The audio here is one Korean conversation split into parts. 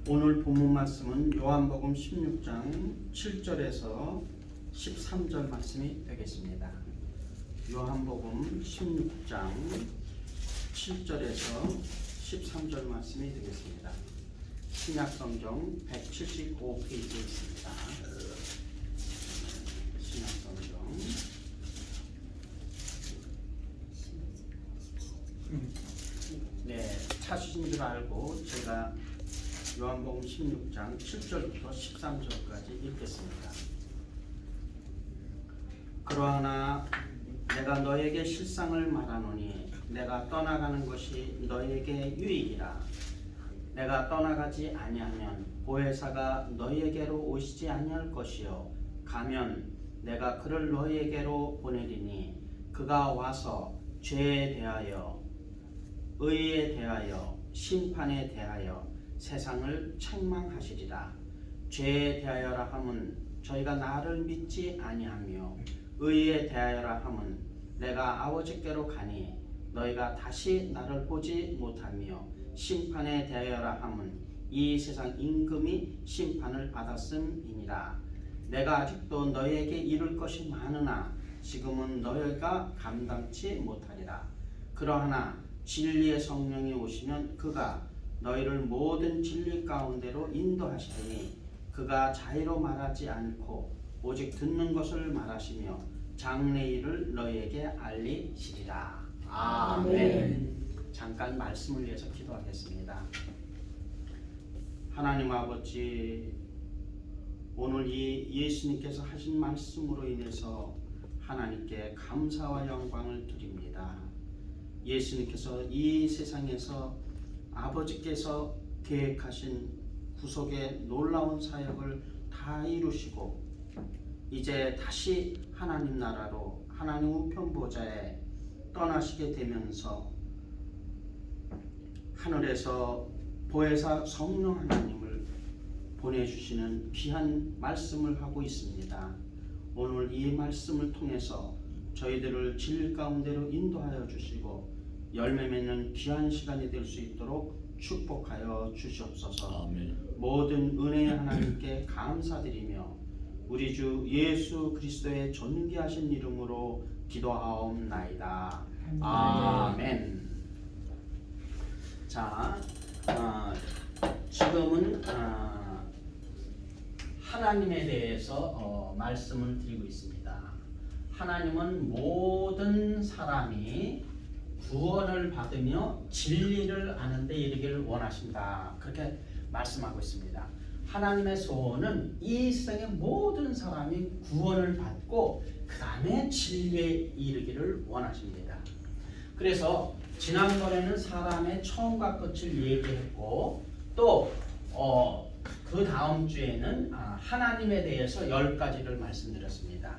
오늘 본문 말씀은 요한복음 16장 7절에서 13절 말씀이 되겠습니다. 요한복음 16장 7절에서 13절 말씀이 되겠습니다. 신약성경 175페이지에 있습니다. 신약성경 찾으신 줄 알고 제가 요한복음 16장 7절부터 13절까지 읽겠습니다. 그러나 내가 너에게 실상을 말하노니 내가 떠나가는 것이 너에게 유익이라. 내가 떠나가지 아니하면 보혜사가 너희에게로 오시지 아니할 것이요 가면 내가 그를 너희에게로 보내리니 그가 와서 죄에 대하여 의에 대하여 심판에 대하여 세상을 책망하시리라. 죄에 대하여라 함은 저희가 나를 믿지 아니하며 의에 대하여라 함은 내가 아버지께로 가니 너희가 다시 나를 보지 못하며 심판에 대하여라 함은 이 세상 임금이 심판을 받았음이니라. 내가 아직도 너희에게 이룰 것이 많으나 지금은 너희가 감당치 못하리라. 그러하나 진리의 성령이 오시면 그가 너희를 모든 진리 가운데로 인도하시리니 그가 자의로 말하지 않고 오직 듣는 것을 말하시며 장래 일을 너희에게 알리시리라. 아멘. 잠깐 말씀을 위해서 기도하겠습니다. 하나님 아버지, 오늘 이 예수님께서 하신 말씀으로 인해서 하나님께 감사와 영광을 드립니다. 예수님께서 이 세상에서 아버지께서 계획하신 구속의 놀라운 사역을 다 이루시고 이제 다시 하나님 나라로 하나님 우편 보좌에 떠나시게 되면서 하늘에서 보혜사 성령 하나님을 보내주시는 귀한 말씀을 하고 있습니다. 오늘 이 말씀을 통해서 저희들을 진리 가운데로 인도하여 주시고 열매 맺는 귀한 시간이 될 수 있도록 축복하여 주시옵소서. 아멘. 모든 은혜의 하나님께 감사드리며 우리 주 예수 그리스도의 존귀하신 이름으로 기도하옵나이다. 아멘. 자, 지금은 하나님에 대해서 말씀을 드리고 있습니다. 하나님은 모든 사람이 구원을 받으며 진리를 아는 데 이르기를 원하신다. 그렇게 말씀하고 있습니다. 하나님의 소원은 이 세상의 모든 사람이 구원을 받고 그 다음에 진리에 이르기를 원하십니다. 그래서 지난번에는 사람의 처음과 끝을 얘기했고 또 그 다음 주에는 하나님에 대해서 10가지를 말씀드렸습니다.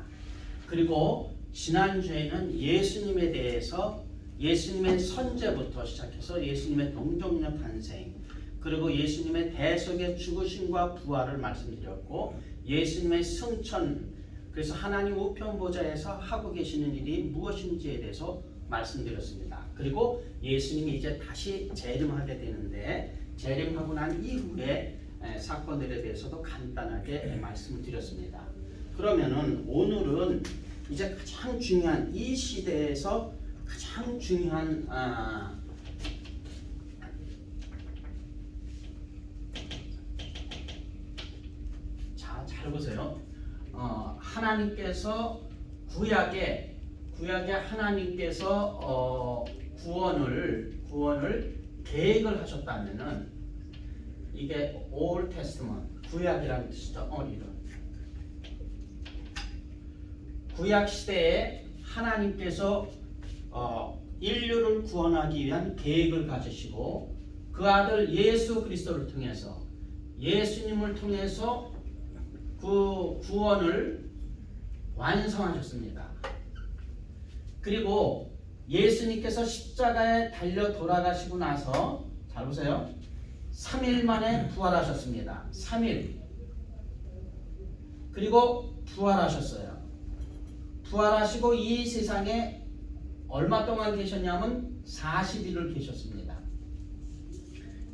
그리고 지난주에는 예수님에 대해서 예수님의 선제부터 시작해서 예수님의 동정녀 탄생, 그리고 예수님의 대속의 죽으심과 부활을 말씀드렸고 예수님의 승천, 그래서 하나님 우편 보좌에서 하고 계시는 일이 무엇인지에 대해서 말씀드렸습니다. 그리고 예수님이 이제 다시 재림하게 되는데 재림하고 난 이후에 사건들에 대해서도 간단하게 말씀을 드렸습니다. 그러면은 오늘은 이제 가장 중요한 이 시대에서 가장 중요한 자, 잘 보세요. 하나님께서 구약에 하나님께서 구원을 계획을 하셨다면은 이게 Old Testament 구약이라는 뜻이죠. 이런 구약 시대에 하나님께서 인류를 구원하기 위한 계획을 가지시고 그 아들 예수 그리스도를 통해서 예수님을 통해서 그 구원을 완성하셨습니다. 그리고 예수님께서 십자가에 달려 돌아가시고 나서 잘 보세요. 3일 만에 부활하셨습니다. 3일. 그리고 부활하셨어요. 부활하시고 이 세상에 얼마 동안 계셨냐면 40일을 계셨습니다.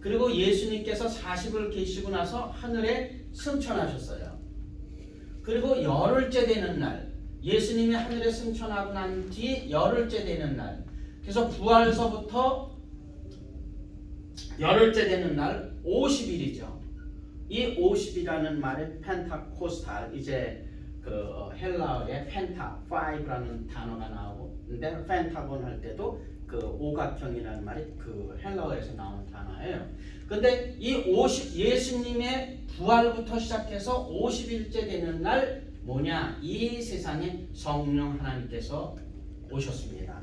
그리고 예수님께서 40을 계시고 나서 하늘에 승천하셨어요. 그리고 열흘째 되는 날, 예수님이 하늘에 승천하고 난 뒤 열흘째 되는 날, 그래서 부활서부터 열흘째 되는 날 50일이죠. 이 50이라는 말에 펜타코스탈, 이제 그 헬라어의 펜타, 5라는 단어가 나오는데 펜타곤 할 때도 그 오각형이라는 말이 그 헬라어에서 나오는 단어예요. 근데 이 50, 예수님의 부활부터 시작해서 50일째 되는 날 뭐냐? 이 세상에 성령 하나님께서 오셨습니다.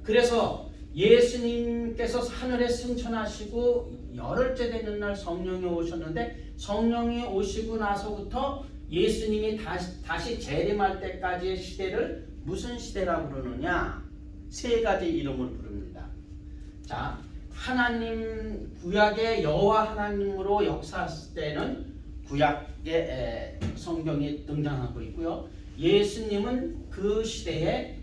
그래서 예수님께서 하늘에 승천하시고 열흘째 되는 날 성령이 오셨는데, 성령이 오시고 나서부터 예수님이 다시 재림할 때까지의 시대를 무슨 시대라고 부르느냐? 세 가지 이름을 부릅니다. 자, 하나님 구약의 여호와 하나님으로 역사했을 때는 구약의 성경이 등장하고 있고요. 예수님은 그 시대에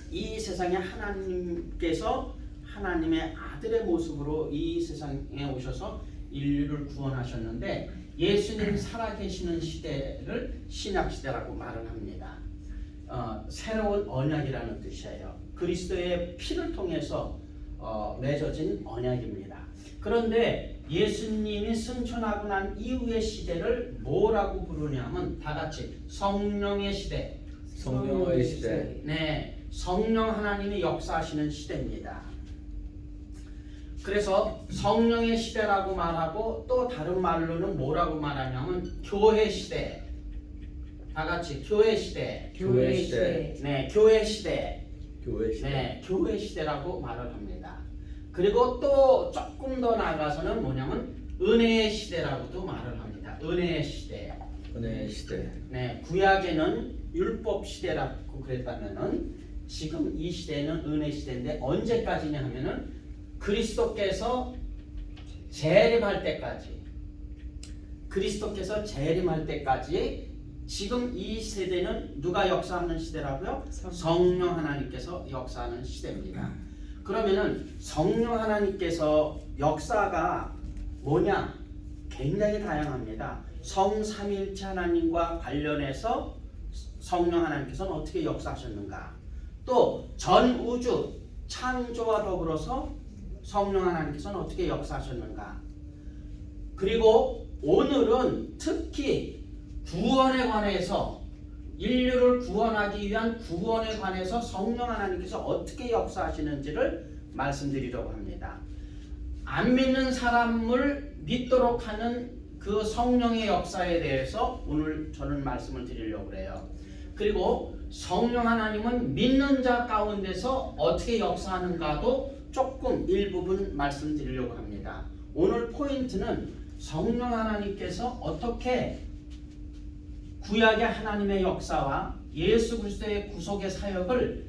이 세상에 하나님께서 하나님의 아들의 모습으로 이 세상에 오셔서 인류를 구원하셨는데, 예수님 살아계시는 시대를 신약시대라고 말을 합니다. 새로운 언약이라는 뜻이에요. 그리스도의 피를 통해서 맺어진 언약입니다. 그런데 예수님이 승천하고 난 이후의 시대를 뭐라고 부르냐면 다 같이 성령의 시대. 성령의 시대. 네, 성령 하나님이 역사하시는 시대입니다. 그래서 성령의 시대라고 말하고, 또 다른 말로는 뭐라고 말하냐면 교회 시대. 다 같이 교회 시대. 교회 시대. 네, 교회 시대. 교회 시대. 네, 교회 시대라고 말을 합니다. 그리고 또 조금 더 나아가서는 뭐냐면 은혜의 시대라고도 말을 합니다. 은혜의 시대. 은혜의 시대. 네, 구약에는 율법 시대라고 그랬다면은 지금 이 시대는 은혜 시대인데, 언제까지냐 하면은 그리스도께서 재림할 때까지, 그리스도께서 재림할 때까지 지금 이 세대는 누가 역사하는 시대라고요? 성령 하나님께서 역사하는 시대입니다. 그러면은 성령 하나님께서 역사가 뭐냐? 굉장히 다양합니다. 성삼일체 하나님과 관련해서 성령 하나님께서는 어떻게 역사하셨는가? 또 전 우주 창조와 더불어서 성령 하나님께서는 어떻게 역사하셨는가? 그리고 오늘은 특히 구원에 관해서, 인류를 구원하기 위한 구원에 관해서 성령 하나님께서 어떻게 역사하시는지를 말씀드리려고 합니다. 안 믿는 사람을 믿도록 하는 그 성령의 역사에 대해서 오늘 저는 말씀을 드리려고 해요. 그리고 성령 하나님은 믿는 자 가운데서 어떻게 역사하는가도 조금 일부분 말씀드리려고 합니다. 오늘 포인트는 성령 하나님께서 어떻게 구약의 하나님의 역사와 예수 그리스도의 구속의 사역을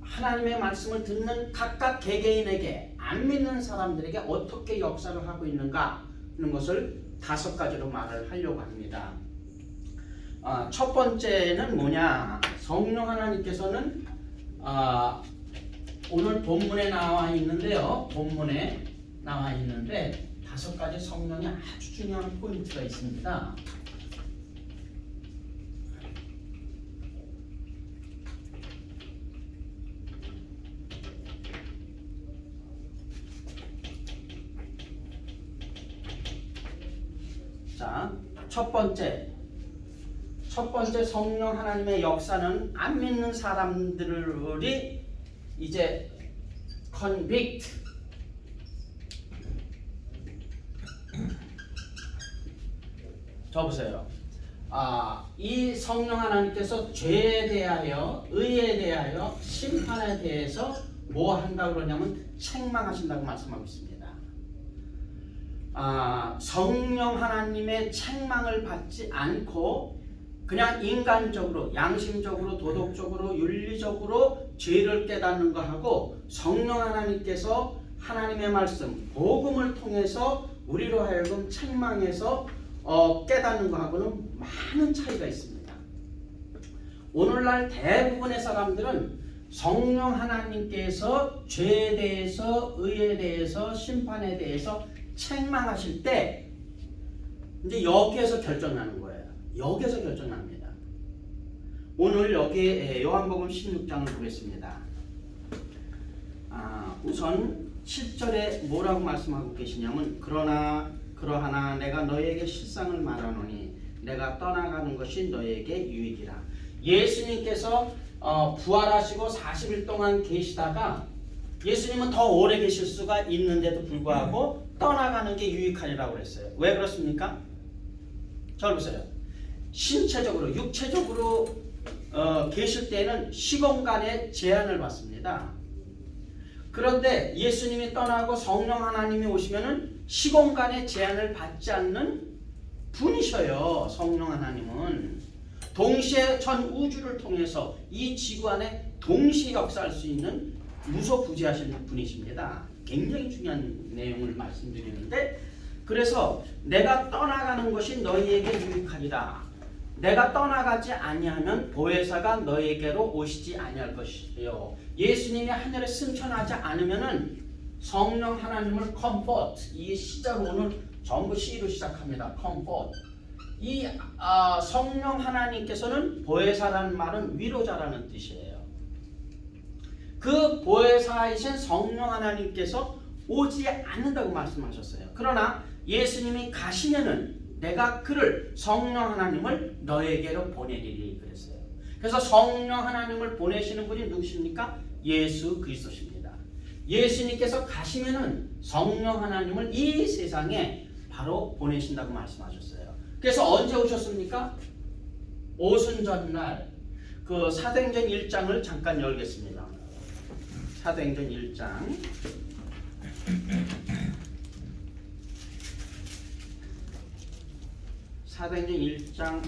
하나님의 말씀을 듣는 각각 개개인에게, 안 믿는 사람들에게 어떻게 역사를 하고 있는가 하는 것을 5가지로 말을 하려고 합니다. 첫 번째는 뭐냐? 성령 하나님께서는 오늘 본문에 나와 있는데요. 본문에 나와 있는데 5가지 성령의 아주 중요한 포인트가 있습니다. 자, 첫 번째 성령 하나님의 역사는 안 믿는 사람들이 이제 convict, 보세요. 이 성령 하나님께서 죄에 대하여, 의에 대하여, 심판에 대해서 뭐 한다고 그러냐면 책망하신다고 말씀하고 있습니다. 성령 하나님의 책망을 받지 않고 그냥 인간적으로, 양심적으로, 도덕적으로, 윤리적으로 죄를 깨닫는 것하고, 성령 하나님께서 하나님의 말씀, 복음을 통해서 우리로 하여금 책망해서 깨닫는 것하고는 많은 차이가 있습니다. 오늘날 대부분의 사람들은 성령 하나님께서 죄에 대해서, 의에 대해서, 심판에 대해서 책망하실 때 이제 여기에서 결정나는 거예요. 여기에서 결정납니다. 오늘 여기 요한복음 16장을 보겠습니다. 우선 7절에 뭐라고 말씀하고 계시냐면 그러하나 내가 너희에게 실상을 말하노니 내가 떠나가는 것이 너희에게 유익이라. 예수님께서 부활하시고 40일 동안 계시다가 예수님은 더 오래 계실 수가 있는데도 불구하고 떠나가는 게 유익하리라고 그랬어요. 왜 그렇습니까? 잘 보세요. 신체적으로, 육체적으로 계실 때는 시공간의 제한을 받습니다. 그런데 예수님이 떠나고 성령 하나님이 오시면은 시공간의 제한을 받지 않는 분이셔요. 성령 하나님은 동시에 전 우주를 통해서 이 지구 안에 동시에 역사할 수 있는 무소부지하신 분이십니다. 굉장히 중요한 내용을 말씀드리는데, 그래서 내가 떠나가는 것이 너희에게 유익하리라. 내가 떠나가지 아니하면 보혜사가 너희에게로 오시지 아니할 것이요. 예수님이 하늘에 승천하지 않으면은 성령 하나님을 comfort, 이 시작으로 오늘 전부 C로 시작합니다. comfort. 이 성령 하나님께서는 보혜사라는 말은 위로자라는 뜻이에요. 그 보혜사이신 성령 하나님께서 오지 않는다고 말씀하셨어요. 그러나 예수님이 가시면은 내가 그를, 성령 하나님을 너에게로 보내리리 그랬어요. 그래서 성령 하나님을 보내시는 분이 누구십니까? 예수 그리스도십니다. 예수님께서 가시면은 성령 하나님을 이 세상에 바로 보내신다고 말씀하셨어요. 그래서 언제 오셨습니까? 오순절날. 그 사도행전 1장을 잠깐 열겠습니다. 사도행전 1장. 사도행전 1장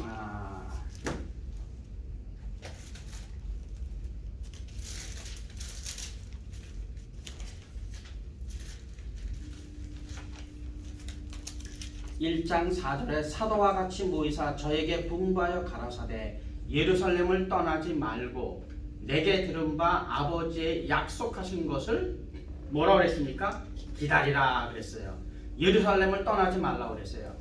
1장 4절에 사도와 같이 모이사 저에게 분부하여 가라사대 예루살렘을 떠나지 말고 내게 들은 바 아버지의 약속하신 것을 뭐라고 그랬습니까? 기다리라 그랬어요. 예루살렘을 떠나지 말라고 그랬어요.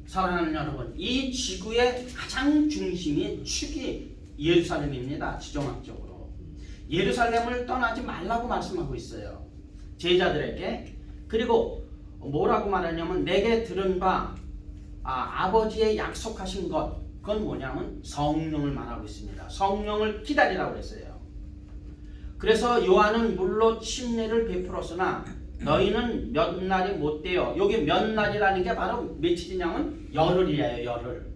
사랑하는 여러분, 이 지구의 가장 중심이 축이 예루살렘입니다. 지정학적으로 예루살렘을 떠나지 말라고 말씀하고 있어요, 제자들에게. 그리고 뭐라고 말하냐면 내게 들은 바 아버지의 약속하신 것, 그건 뭐냐면 성령을 말하고 있습니다. 성령을 기다리라고 했어요. 그래서 요한은 물로 침례를 베풀었으나 너희는 몇 날이 못 되어. 여기 몇 날이라는 게 바로 며칠이냐면 열흘이에요. 열흘.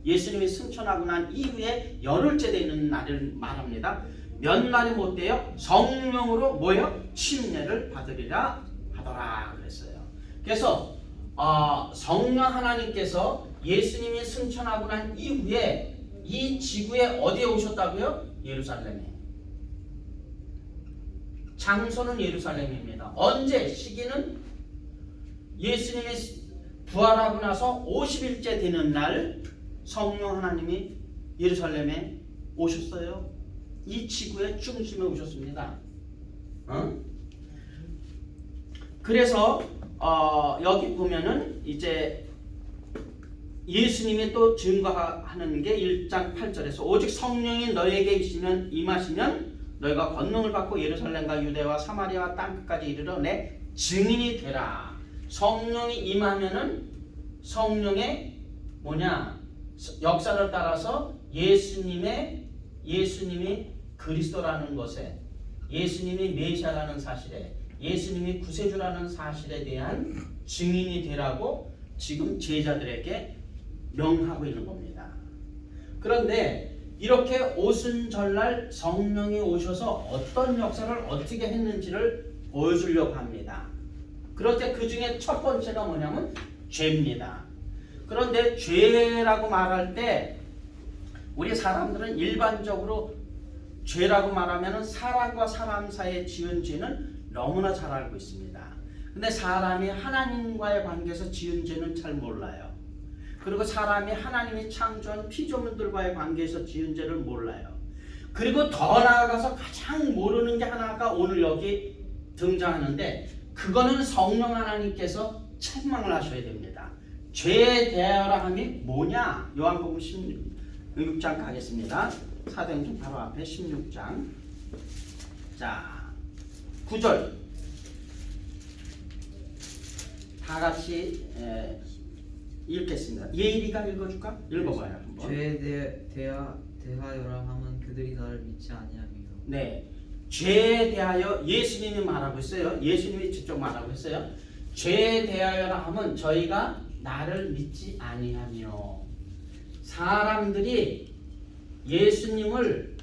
예수님이 승천하고 난 이후에 열흘째 되는 날을 말합니다. 몇 날이 못 되어 성령으로 뭐요? 침례를 받으리라 하더라 그랬어요. 그래서 성령 하나님께서 예수님이 승천하고 난 이후에 이 지구에 어디에 오셨다고요? 예루살렘에. 장소는 예루살렘입니다. 언제? 시기는 예수님이 부활하고 나서 50일째 되는 날 성령 하나님이 예루살렘에 오셨어요. 이 지구의 중심에 오셨습니다. 그래서 여기 보면은 이제 예수님이 또 증거하는 게 1장 8절에서 오직 성령이 너에게 임하시면 너희가 권능을 받고 예루살렘과 유대와 사마리아와 땅끝까지 이르러 내 증인이 되라. 성령이 임하면은 성령의 역사를 따라서 예수님이 그리스도라는 것에, 예수님이 메시아라는 사실에, 예수님이 구세주라는 사실에 대한 증인이 되라고 지금 제자들에게 명하고 있는 겁니다. 그런데 이렇게 오순절날 성령이 오셔서 어떤 역사를 어떻게 했는지를 보여주려고 합니다. 그런데 그 중에 첫 번째가 뭐냐면 죄입니다. 그런데 죄라고 말할 때 우리 사람들은 일반적으로 죄라고 말하면 사람과 사람 사이에 지은 죄는 너무나 잘 알고 있습니다. 근데 사람이 하나님과의 관계에서 지은 죄는 잘 몰라요. 그리고 사람이 하나님이 창조한 피조물들과의 관계에서 지은 죄를 몰라요. 그리고 더 나아가서 가장 모르는 게 하나가 오늘 여기 등장하는데 그거는 성령 하나님께서 책망을 하셔야 됩니다. 죄에 대하여라 함이 뭐냐? 요한복음 16장 가겠습니다. 사도행전 바로 앞에 16장. 자, 9절. 다 같이 읽겠습니다. 예일이가 읽어줄까? 읽어봐요 한번. 죄에 대하여라 함은 그들이 나를 믿지 아니함이요. 네, 죄에 대하여 예수님이 말하고 있어요. 예수님이 직접 말하고 있어요. 죄에 대하여라 함은 저희가 나를 믿지 아니하며. 사람들이 예수님을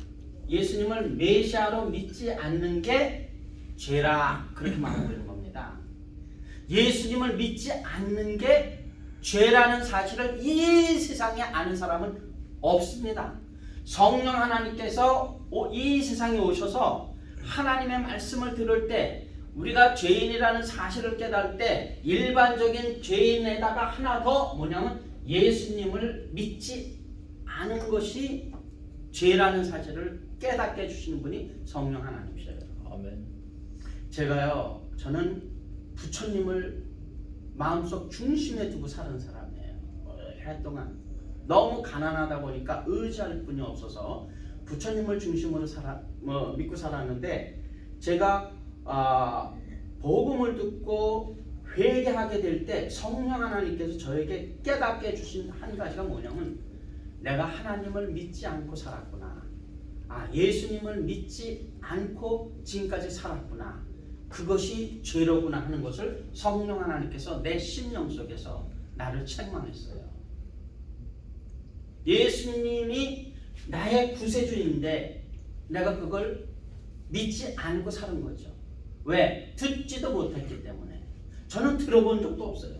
메시아로 믿지 않는 게 죄라 그렇게 말하고 있는 겁니다. 예수님을 믿지 않는 게 죄라는 사실을 이 세상에 아는 사람은 없습니다. 성령 하나님께서 이 세상에 오셔서 하나님의 말씀을 들을 때 우리가 죄인이라는 사실을 깨달을 때 일반적인 죄인에다가 하나 더 뭐냐면 예수님을 믿지 않은 것이 죄라는 사실을 깨닫게 해주시는 분이 성령 하나님이셔요. 아멘. 저는 부처님을 마음속 중심에 두고 사는 사람이에요. 오랫동안 너무 가난하다 보니까 의지할 분이 없어서 부처님을 중심으로 믿고 살았는데 제가 복음을 듣고 회개하게 될 때 성령 하나님께서 저에게 깨닫게 해주신 한 가지가 뭐냐면 내가 하나님을 믿지 않고 살았구나. 예수님을 믿지 않고 지금까지 살았구나. 그것이 죄로구나 하는 것을 성령 하나님께서 내 심령 속에서 나를 책망했어요. 예수님이 나의 구세주인데 내가 그걸 믿지 않고 사는 거죠. 왜? 듣지도 못했기 때문에. 저는 들어본 적도 없어요.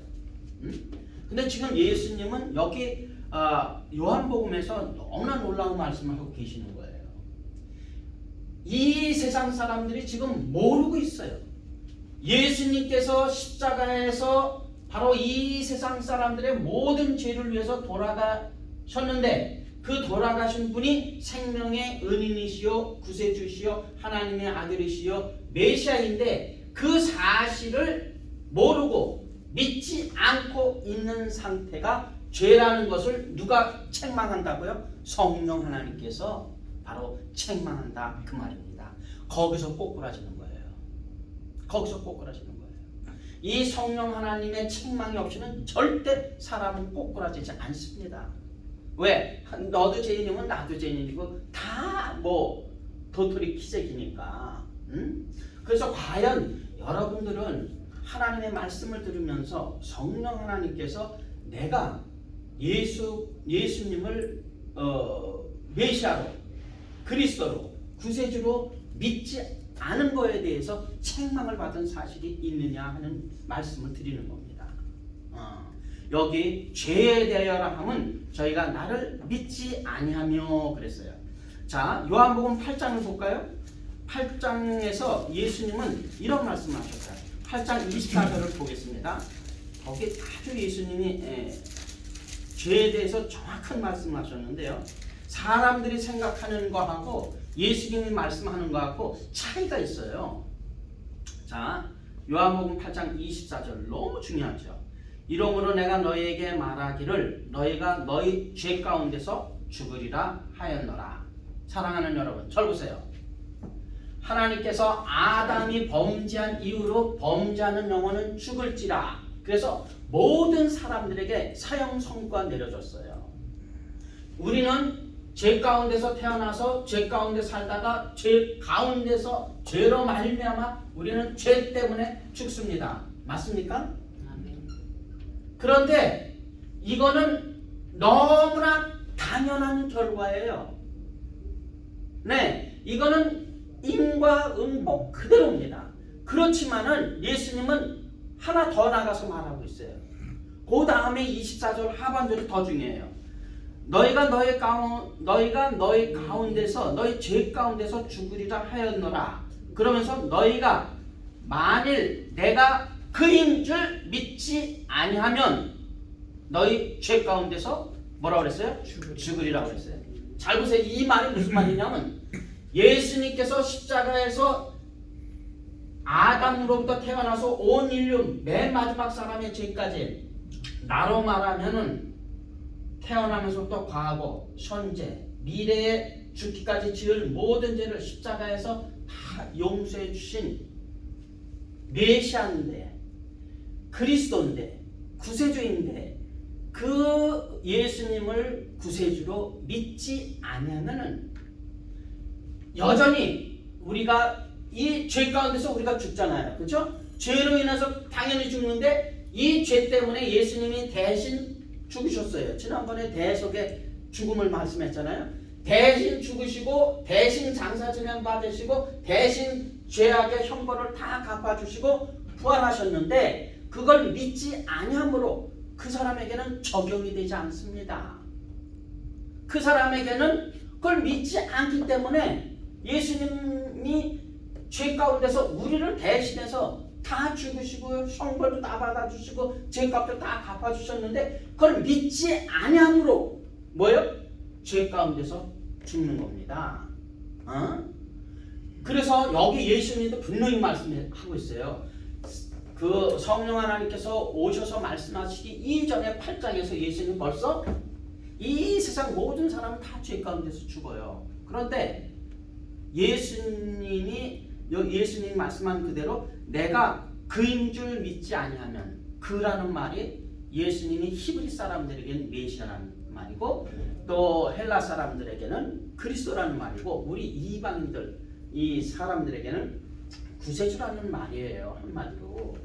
근데 지금 예수님은 여기 요한복음에서 너무나 놀라운 말씀을 하고 계시는 거예요. 이 세상 사람들이 지금 모르고 있어요. 예수님께서 십자가에서 바로 이 세상 사람들의 모든 죄를 위해서 돌아가셨는데 그 돌아가신 분이 생명의 은인이시요 구세주시요 하나님의 아들이시요 메시아인데 그 사실을 모르고 믿지 않고 있는 상태가 죄라는 것을 누가 책망한다고요? 성령 하나님께서 바로 책망한다 그 말입니다. 거기서 꼬꾸라지는 거예요. 거기서 꼬꾸라지는 거예요. 이 성령 하나님의 책망이 없이는 절대 사람은 꼬꾸라지지 않습니다. 왜? 너도 죄인이면 나도 죄인이고 다 도토리 키재기니까. 그래서 과연 여러분들은 하나님의 말씀을 들으면서 성령 하나님께서 내가 예수님을 메시아로 그리스도로 구세주로 믿지 않은 거에 대해서 책망을 받은 사실이 있느냐 하는 말씀을 드리는 겁니다. 여기 죄에 대하여라 함은 저희가 나를 믿지 아니하며 그랬어요. 자, 요한복음 8장을 볼까요? 8장에서 예수님은 이런 말씀을 하셨어요. 8장 24절을 보겠습니다. 거기 아주 예수님이 죄에 대해서 정확한 말씀을 하셨는데요. 사람들이 생각하는 거하고 예수님이 말씀하는 거하고 차이가 있어요. 자, 요한복음 8장 24절 너무 중요하죠. 이러므로 내가 너희에게 말하기를 너희가 너희 죄 가운데서 죽으리라 하였노라. 사랑하는 여러분, 절 보세요. 하나님께서 아담이 범죄한 이후로 범죄하는 영혼은 죽을지라. 그래서 모든 사람들에게 사형 선고가 내려졌어요. 우리는 죄 가운데서 태어나서 죄 가운데 살다가 죄 가운데서 죄로 말미암아 우리는 죄 때문에 죽습니다. 맞습니까? 그런데 이거는 너무나 당연한 결과예요. 네, 이거는 인과 응복 그대로입니다. 그렇지만은 예수님은 하나 더 나가서 말하고 있어요. 그 다음에 24절 하반절이 더 중요해요. 너희가 너희 가운데서 너희 죄 가운데서 죽으리라 하였노라. 그러면서 너희가 만일 내가 그인 줄 믿지 아니하면 너희 죄 가운데서 뭐라고 그랬어요? 죽으리라고 그랬어요. 잘 보세요. 이 말이 무슨 말이냐면 예수님께서 십자가에서 아담으로부터 태어나서 온 인류 맨 마지막 사람의 죄까지 나로 말하면은 태어나면서부터 과거, 현재, 미래에 죽기까지 지을 모든 죄를 십자가에서 다 용서해 주신 메시아인데, 그리스도인데, 구세주인데 그 예수님을 구세주로 믿지 않으면은 여전히 우리가 이 죄 가운데서 우리가 죽잖아요. 그렇죠? 죄로 인해서 당연히 죽는데 이 죄 때문에 예수님이 대신 죽으셨어요. 지난번에 대속의 죽음을 말씀했잖아요. 대신 죽으시고 대신 장사지면 받으시고 대신 죄악의 형벌을 다 갚아주시고 부활하셨는데 그걸 믿지 아니함으로 그 사람에게는 적용이 되지 않습니다. 그 사람에게는 그걸 믿지 않기 때문에 예수님이 죄 가운데서 우리를 대신해서 다 죽으시고 형벌도 다 받아주시고 죄값도 다 갚아주셨는데 그걸 믿지 아니함으로 뭐예요? 죄 가운데서 죽는 겁니다. 그래서 여기 예수님도 분명히 말씀하고 있어요. 그 성령 하나님께서 오셔서 말씀하시기 이전에 8장에서 예수님 벌써 이 세상 모든 사람은 다 죄 가운데서 죽어요. 그런데 예수님이 말씀한 그대로 내가 그인 줄 믿지 아니하면, 그라는 말이 예수님이 히브리 사람들에게는 메시아라는 말이고 또 헬라 사람들에게는 그리스도라는 말이고 우리 이방인들 이 사람들에게는 구세주라는 말이에요. 한마디로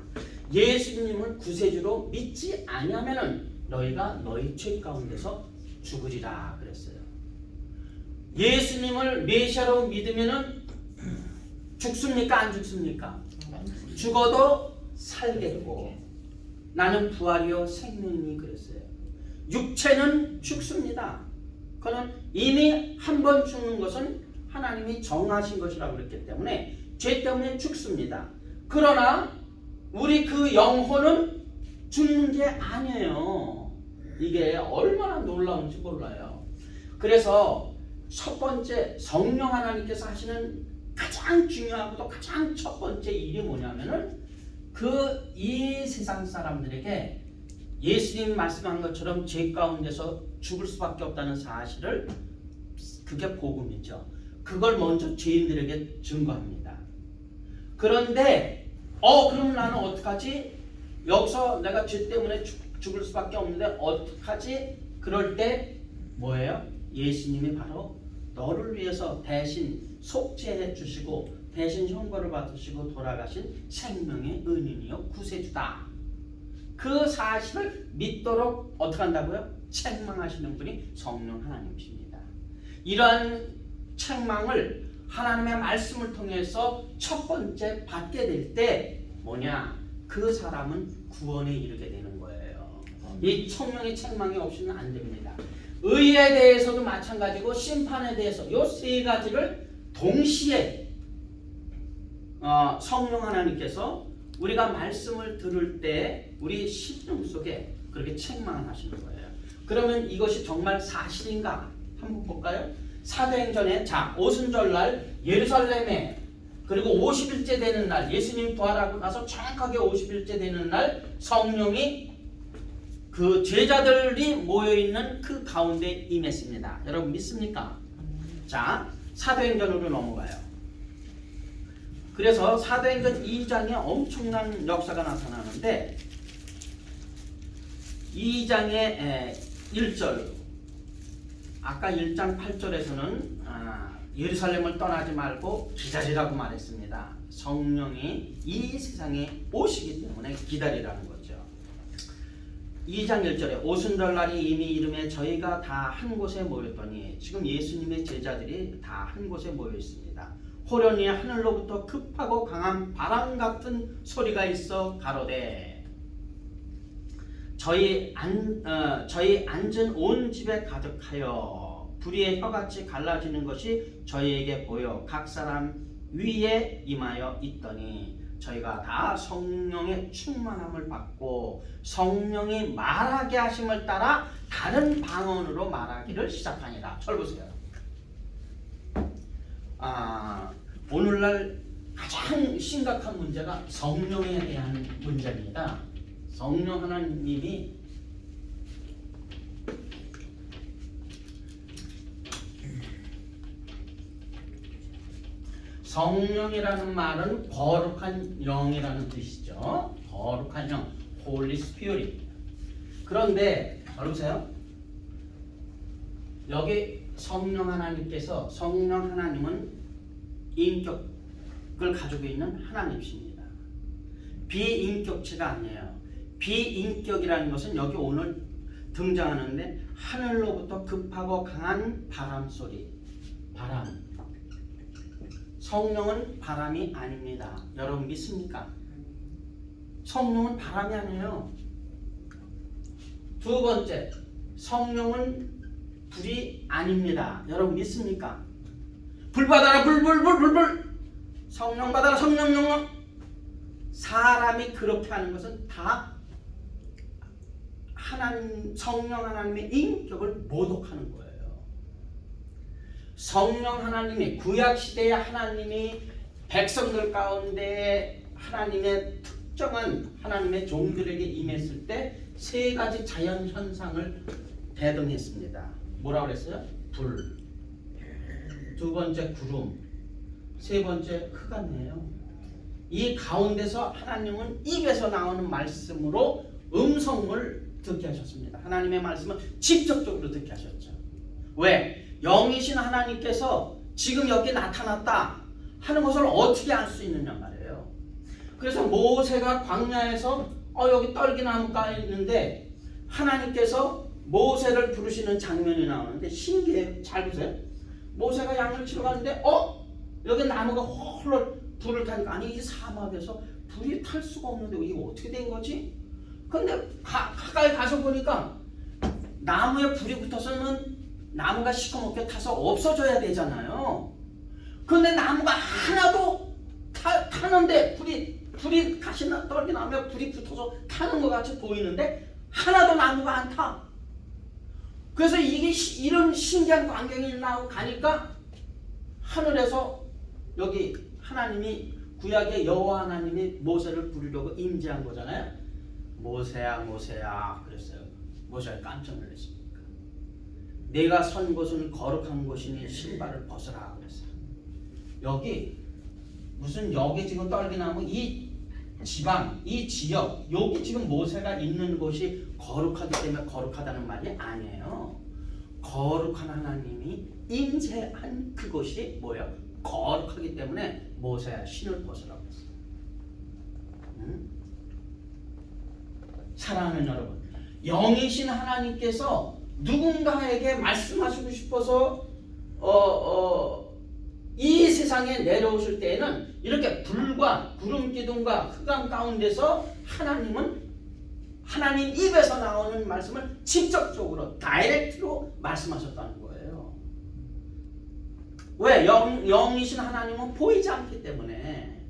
예수님을 구세주로 믿지 아니하면은 너희가 너희 죄 가운데서 죽으리라 그랬어요. 예수님을 메시아로 믿으면은 죽습니까? 안 죽습니까? 죽어도 살겠고 나는 부활이요 생명이니 그랬어요. 육체는 죽습니다. 그는 이미 한 번 죽는 것은 하나님이 정하신 것이라고 그랬기 때문에 죄 때문에 죽습니다. 그러나 우리 그 영혼은 죽는 게 아니에요. 이게 얼마나 놀라운지 몰라요. 그래서 첫 번째 성령 하나님께서 하시는 가장 중요하고도 가장 첫 번째 일이 뭐냐면은 이 세상 사람들에게 예수님 말씀한 것처럼 죄 가운데서 죽을 수밖에 없다는 사실을, 그게 복음이죠. 그걸 먼저 죄인들에게 증거합니다. 그런데 그럼 나는 어떡하지? 여기서 내가 죄 때문에 죽을 수밖에 없는데 어떡하지? 그럴 때 뭐예요? 예수님이 바로 너를 위해서 대신 속죄해 주시고 대신 형벌을 받으시고 돌아가신 생명의 은인이요 구세주다. 그 사실을 믿도록 어떻게 한다고요? 책망하시는 분이 성령 하나님이십니다. 이러한 책망을 하나님의 말씀을 통해서 첫 번째 받게 될 때 뭐냐? 그 사람은 구원에 이르게 되는 거예요. 이 성령의 책망이 없이는 안 됩니다. 의에 대해서도 마찬가지고 심판에 대해서 이 세 가지를 동시에 성령 하나님께서 우리가 말씀을 들을 때 우리 심령 속에 그렇게 책망을 하시는 거예요. 그러면 이것이 정말 사실인가? 한번 볼까요? 사도행전에 오순절날 예루살렘에 그리고 50일째 되는 날, 예수님이 부활하고 나서 정확하게 50일째 되는 날 성령이 그 제자들이 모여있는 그 가운데 임했습니다. 여러분 믿습니까? 자, 사도행전으로 넘어가요. 그래서 사도행전 2장에 엄청난 역사가 나타나는데 2장의 1절, 아까 1장 8절에서는 예루살렘을 떠나지 말고 기다리라고 말했습니다. 성령이 이 세상에 오시기 때문에 기다리라는 거죠. 2장 1절에 오순절날이 이미 이름에 저희가 다 한 곳에 모였더니, 지금 예수님의 제자들이 다 한 곳에 모여 있습니다. 호련히 하늘로부터 급하고 강한 바람 같은 소리가 있어 가로되 저희 앉은 온 집에 가득하여 불의의 혀같이 갈라지는 것이 저희에게 보여 각 사람 위에 임하여 있더니 저희가 다 성령의 충만함을 받고 성령이 말하게 하심을 따라 다른 방언으로 말하기를 시작하니라. 절 보세요. 오늘날 가장 심각한 문제가 성령에 대한 문제입니다. 성령 하나님이 성령이라는 말은 거룩한 영이라는 뜻이죠. 거룩한 영, Holy Spirit. 그런데 보세요. 여기 성령 하나님은 인격을 가지고 있는 하나님이십니다. 비인격체가 아니에요. 비인격이라는 것은 여기 오늘 등장하는데 하늘로부터 급하고 강한 바람 소리. 바람. 성령은 바람이 아닙니다. 여러분 믿습니까? 성령은 바람이 아니에요. 두 번째, 성령은 불이 아닙니다. 여러분 믿습니까? 불 받아라, 불. 성령 받아라, 성령. 사람이 그렇게 하는 것은 다 성령 하나님의 인격을 모독하는 거예요. 성령 하나님이 구약 시대의 하나님이 백성들 가운데 하나님의 특정한 하나님의 종들에게 임했을 때 세 가지 자연 현상을 대등했습니다. 뭐라고 그랬어요? 불. 두 번째 구름. 세 번째 흑암이에요. 이 가운데서 하나님은 입에서 나오는 말씀으로 음성을 듣게 하셨습니다. 하나님의 말씀을 직접적으로 듣게 하셨죠. 왜? 영이신 하나님께서 지금 여기 나타났다 하는 것을 어떻게 알 수 있느냐 말이에요. 그래서 모세가 광야에서 여기 떨기나무가 있는데 하나님께서 모세를 부르시는 장면이 나오는데 신기해요. 잘 보세요. 모세가 양을 치러 가는데 여기 나무가 홀로 불을 타니까 아니 이 사막에서 불이 탈 수가 없는데 이거 어떻게 된 거지? 근데 가까이 가서 보니까 나무에 불이 붙어서는 나무가 시커멓게 타서 없어져야 되잖아요. 근데 나무가 하나도 타는데 불이 가시나 떨기나무에 불이 붙어서 타는 것 같이 보이는데 하나도 나무가 안 타. 그래서 이게 이런 신기한 광경이 나오고 가니까 하늘에서 여기 하나님이 구약의 여호와 하나님이 모세를 부르려고 임재한 거잖아요. 모세야 그랬어요. 모세가 깜짝 놀랐습니다. 내가 선 곳은 거룩한 곳이니 신발을 벗으라 그랬어요. 여기 지금 떨기나무 이 지방, 이 지역, 여기 지금 모세가 있는 곳이 거룩하기 때문에 거룩하다는 말이 아니에요. 거룩한 하나님이 임재한 그곳이 뭐예요? 거룩하기 때문에 모세야 신을 벗으라고 했어요. 사랑하는 여러분, 영이신 하나님께서 누군가에게 말씀하시고 싶어서 이 세상에 내려오실 때에는 이렇게 불과 구름 기둥과 흑암 가운데서 하나님 입에서 나오는 말씀을 직접적으로 다이렉트로 말씀하셨다는 거예요. 왜? 영이신 하나님은 보이지 않기 때문에.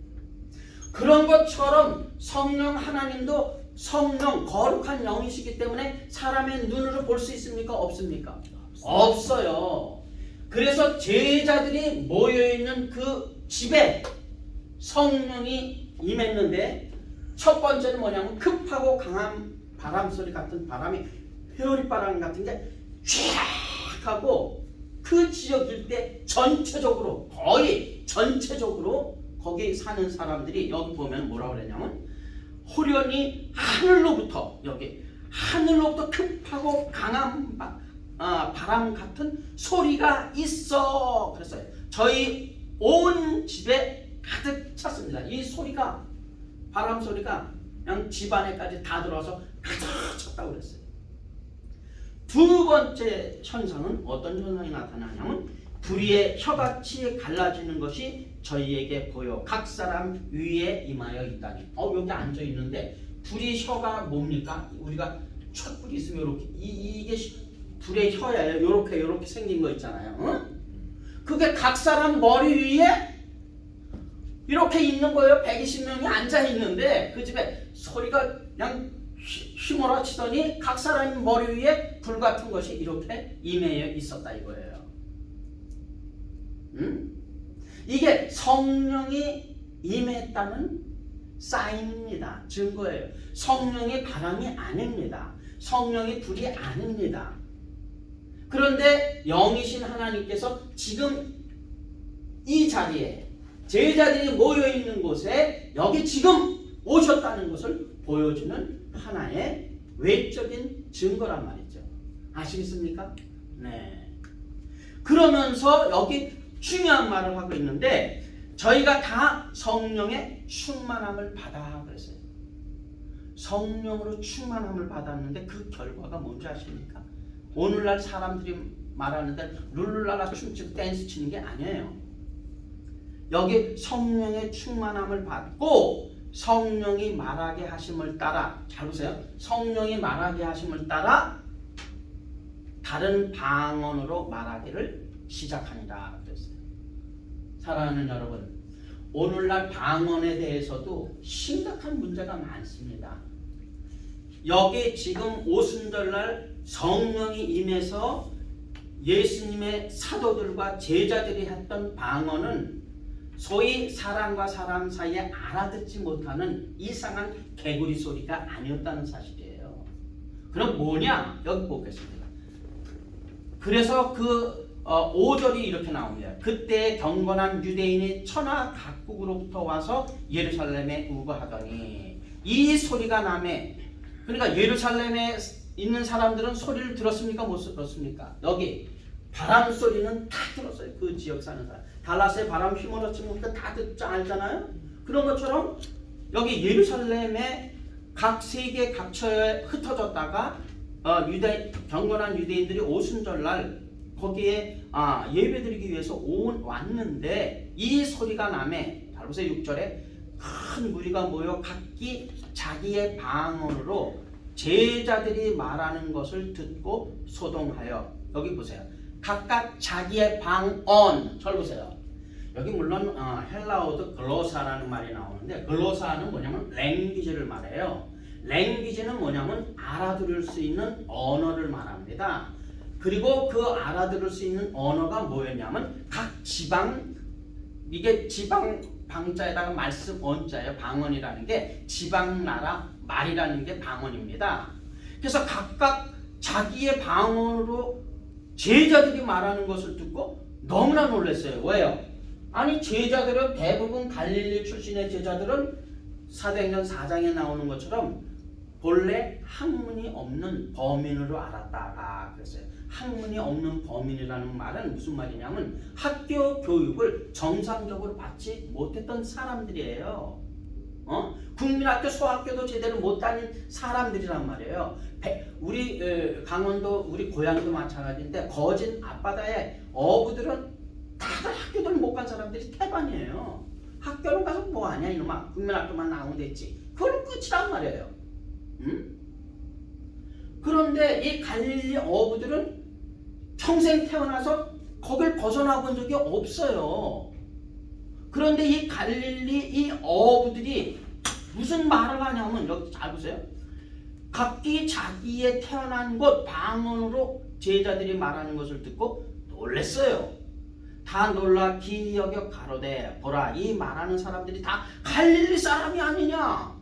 그런 것처럼 성령 하나님도 성령 거룩한 영이시기 때문에 사람의 눈으로 볼 수 있습니까? 없습니까? 없어요. 그래서 제자들이 모여있는 그 집에 성령이 임했는데 첫 번째는 뭐냐면 급하고 강한 바람소리 같은 바람이 회오리바람 같은 게 쫙 하고 그 지역 일대 전체적으로 거의 전체적으로 거기 사는 사람들이 여기 보면 뭐라고 그러냐면 호련히 하늘로부터 급하고 강한 바람 같은 소리가 있어 그랬어요. 저희 온 집에 가득 찼습니다. 이 소리가 바람 소리가 그냥 집 안에까지 다 들어와서 가득 찼다고 그랬어요. 두 번째 현상은 어떤 현상이 나타나냐면 불의의 혀같이 갈라지는 것이 저희에게 보여 각 사람 위에 임하여 있다니. 여기 앉아 있는데 불의 혀가 뭡니까? 우리가 촛불이 있으면 이렇게 이게 불의 혀예요. 요렇게 생긴 거 있잖아요. 그게 각 사람 머리 위에 이렇게 있는 거예요. 120명이 앉아 있는데 그 집에 소리가 그냥 휘몰아치더니 각 사람 머리 위에 불 같은 것이 이렇게 임해 있었다 이거예요. 이게 성령이 임했다는 사인입니다. 증거예요. 성령의 바람이 아닙니다. 성령의 불이 아닙니다. 그런데 영이신 하나님께서 지금 이 자리에 제자들이 모여있는 곳에 여기 지금 오셨다는 것을 보여주는 하나의 외적인 증거란 말이죠. 아시겠습니까? 네. 그러면서 여기 중요한 말을 하고 있는데 저희가 다 성령의 충만함을 받아 그랬어요. 성령으로 충만함을 받았는데 그 결과가 뭔지 아십니까? 오늘날 사람들이 말하는데 룰루랄라 춤추고 댄스 치는 게 아니에요. 여기 성령의 충만함을 받고 성령이 말하게 하심을 따라, 잘 보세요. 성령이 말하게 하심을 따라 다른 방언으로 말하기를 시작하니라 그랬어요. 사랑하는 여러분, 오늘날 방언에 대해서도 심각한 문제가 많습니다. 여기 지금 오순절날 성령이 임해서 예수님의 사도들과 제자들이 했던 방언은 소위 사람과 사람 사이에 알아듣지 못하는 이상한 개구리 소리가 아니었다는 사실이에요. 그럼 뭐냐? 여기 보겠습니다. 그래서 그 5절이 이렇게 나옵니다. 그때 경건한 유대인이 천하 각국으로부터 와서 예루살렘에 우거하더니 이 소리가 나매. 그러니까 예루살렘에 있는 사람들은 소리를 들었습니까? 못 들었습니까? 여기 바람 소리는 다 들었어요. 그 지역 사는 사람. 달라스에 바람 휘몰아치면 다 듣지 알잖아요. 그런 것처럼 여기 예루살렘에 각 세계 각처에 흩어졌다가 경건한 유대인들이 오순절날 거기에 예배드리기 위해서 왔는데 이 소리가 나매. 잘 보세요. 6절에 큰 무리가 모여 각기 자기의 방언으로 제자들이 말하는 것을 듣고 소동하여. 여기 보세요. 각각 자기의 방언. 잘 보세요. 여기 물론 헬라어도 글로사라는 말이 나오는데 글로사는 뭐냐면 랭귀지를 말해요. 랭귀지는 뭐냐면 알아들을 수 있는 언어를 말합니다. 그리고 그 알아들을 수 있는 언어가 뭐였냐면 각 지방, 이게 지방 방자에다가 말씀 언자예요. 방언이라는 게 지방 나라 말이라는 게 방언입니다. 그래서 각각 자기의 방언으로 제자들이 말하는 것을 듣고 너무나 놀랐어요. 왜요? 아니 제자들은 대부분 갈릴리 출신의 제자들은 사도행전 4장에 나오는 것처럼 본래 학문이 없는 범인으로 알았다 그랬어요. 학문이 없는 범인이라는 말은 무슨 말이냐면 학교 교육을 정상적으로 받지 못했던 사람들이에요. 국민학교 소학교도 제대로 못 다닌 사람들이란 말이에요. 우리 강원도 우리 고향도 마찬가지인데 거진 앞바다에 어부들은 다들 학교들 못 간 사람들이 태반이에요. 학교는 가서 뭐 하냐 이놈아. 국민학교만 나오면 됐지. 그건 끝이란 말이에요. 그런데 이 갈릴리 어부들은 평생 태어나서 거길 벗어나 본 적이 없어요. 그런데 이 갈릴리 이 어부들이 무슨 말을 하냐면 여기 잘 보세요. 각기 자기의 태어난 곳 방언으로 제자들이 말하는 것을 듣고 놀랐어요. 다 놀라 기여겨 가로되 보라 이 말하는 사람들이 다 갈릴리 사람이 아니냐.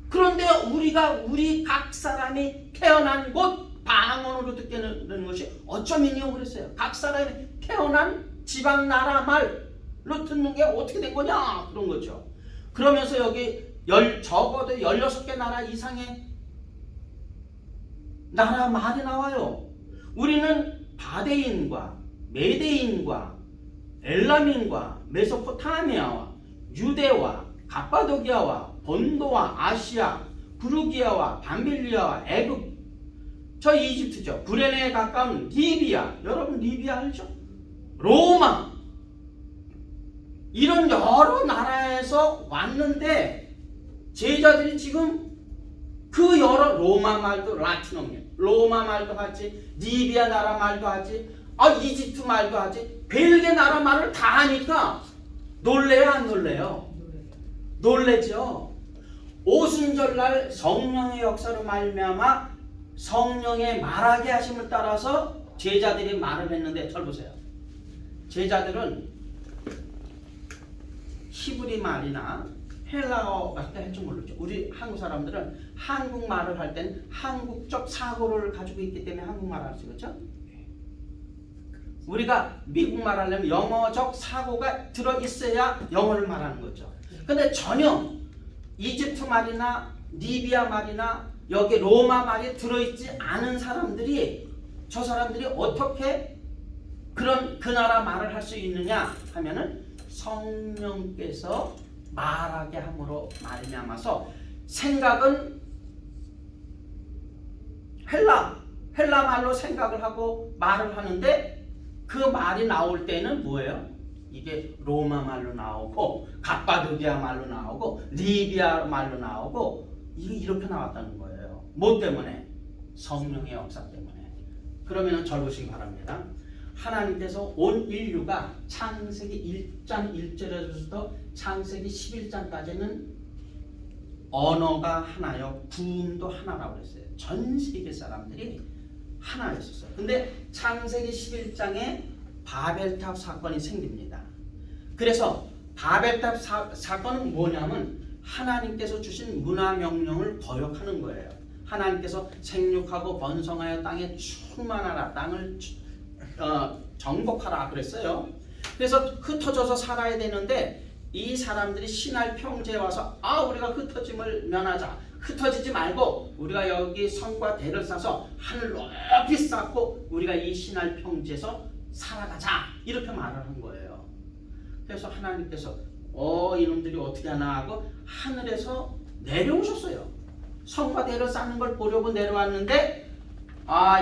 그런데 우리 각 사람이 태어난 곳 방언으로 듣게 되는 것이 어쩌면요 그랬어요. 각 사람이 태어난 지방 나라 말로 듣는 게 어떻게 된 거냐 그런 거죠. 그러면서 여기 적어도 16개 나라 이상의 나라 말이 나와요. 우리는 바데인과 메데인과 엘라민과 메소포타미아와 유대와 갑바도기아와 본도와 아시아, 부르기아와 밤빌리아와 애굽, 저 이집트죠. 구레네에 가까운 리비아, 여러분 리비아 알죠? 로마, 이런 여러 나라에서 왔는데 제자들이 지금 그 여러 로마 말도 라틴어입니다. 로마 말도 하지, 리비아 나라 말도 하지, 이집트 말도 하지, 벨기에 나라 말을 다 하니까 놀래요 안 놀래요? 놀래죠. 오순절날 성령의 역사로 말미암아 성령의 말하게 하심을 따라서 제자들이 말을 했는데 잘 보세요. 제자들은 히브리 말이나 헬라어 같은 할줄 모르죠. 우리 한국 사람들은 한국말을 할 때는 한국적 사고를 가지고 있기 때문에 한국말을 할 수 있죠. 우리가 미국말 하려면 영어적 사고가 들어있어야 영어를 말하는 거죠. 근데 전혀 이집트 말이나 리비아 말이나 여기 로마 말이 들어있지 않은 사람들이 저 사람들이 어떻게 그런 그 나라 말을 할 수 있느냐 하면은 성령께서 말하게 함으로 말미암아서 생각은 헬라 말로 생각을 하고 말을 하는데 그 말이 나올 때는 뭐예요? 이게 로마 말로 나오고 갑바도기아 말로 나오고 리비아 말로 나오고 이게 이렇게 나왔다는 거예요. 뭐 때문에? 성령의 역사 때문에. 그러면 절 보시기 바랍니다. 하나님께서 온 인류가 창세기 1장 1절에서부터 창세기 11장까지는 언어가 하나요, 구음도 하나라고 그랬어요. 전 세계 사람들이 하나였었어요. 근데 창세기 11장에 바벨탑 사건이 생깁니다. 그래서 바벨탑 사건은 뭐냐면 하나님께서 주신 문화 명령을 거역하는 거예요. 하나님께서 생육하고 번성하여 땅에 충만하라, 땅을 정복하라 그랬어요. 그래서 흩어져서 살아야 되는데 이 사람들이 시날 평지에 와서 우리가 흩어짐을 면하자. 흩어지지 말고 우리가 여기 성과 대를 쌓아서 하늘 높이 쌓고 우리가 이 시날 평지에서 살아가자. 이렇게 말을 한 거예요. 그래서 하나님께서 이놈들이 어떻게 하나 하고 하늘에서 내려오셨어요. 성과 대를 쌓는 걸 보려고 내려왔는데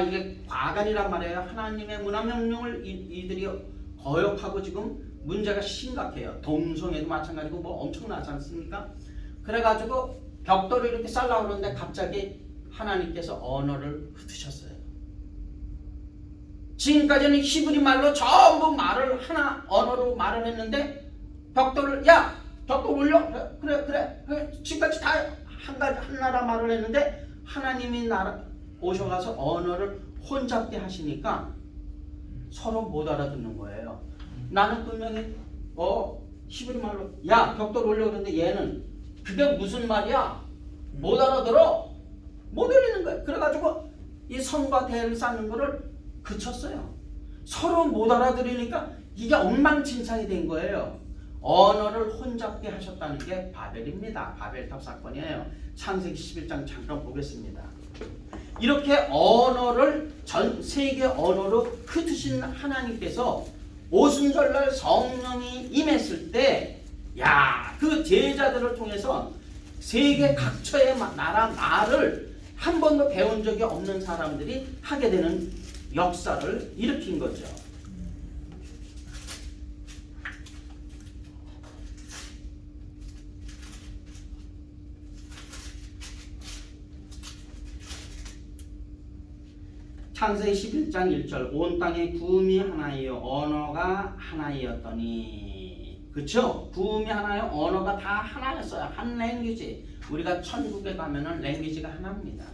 이게 과간이란 말이에요. 하나님의 문화 명령을 이들이 거역하고 지금 문제가 심각해요. 동성애도 마찬가지고 뭐 엄청나지 않습니까? 그래가지고 벽돌을 이렇게 쌓으려고 그러는데 갑자기 하나님께서 언어를 흩으셨어요. 지금까지는 히브리 말로 전부 말을 하나 언어로 말을 했는데 벽돌을 벽돌 올려 그래 지금까지 다 한 나라 말을 했는데 하나님이 오셔가서 언어를 혼잡게 하시니까 서로 못 알아듣는 거예요. 나는 분명히 히브리 말로 벽돌 올려 그러는데 얘는 그게 무슨 말이야? 못 알아들어. 못 들리는 거예요. 그래가지고 이 성과 대를 쌓는 거를 그쳤어요. 서로 못 알아들으니까 이게 엉망진창이 된 거예요. 언어를 혼잡게 하셨다는 게 바벨입니다. 바벨탑 사건이에요. 창세기 11장 잠깐 보겠습니다. 이렇게 언어를 전 세계 언어로 흩으신 하나님께서 오순절날 성령이 임했을 때 그 제자들을 통해서 세계 각처의 나라 말을 한 번도 배운 적이 없는 사람들이 하게 되는 역사를 일으킨 거죠. 창세기 11장 1절 온 땅에 구음이 하나이요 언어가 하나이었더니 그쵸? 구음이 하나요 언어가 다 하나였어요. 한 랭귀지. 우리가 천국에 가면은 랭귀지가 하나입니다.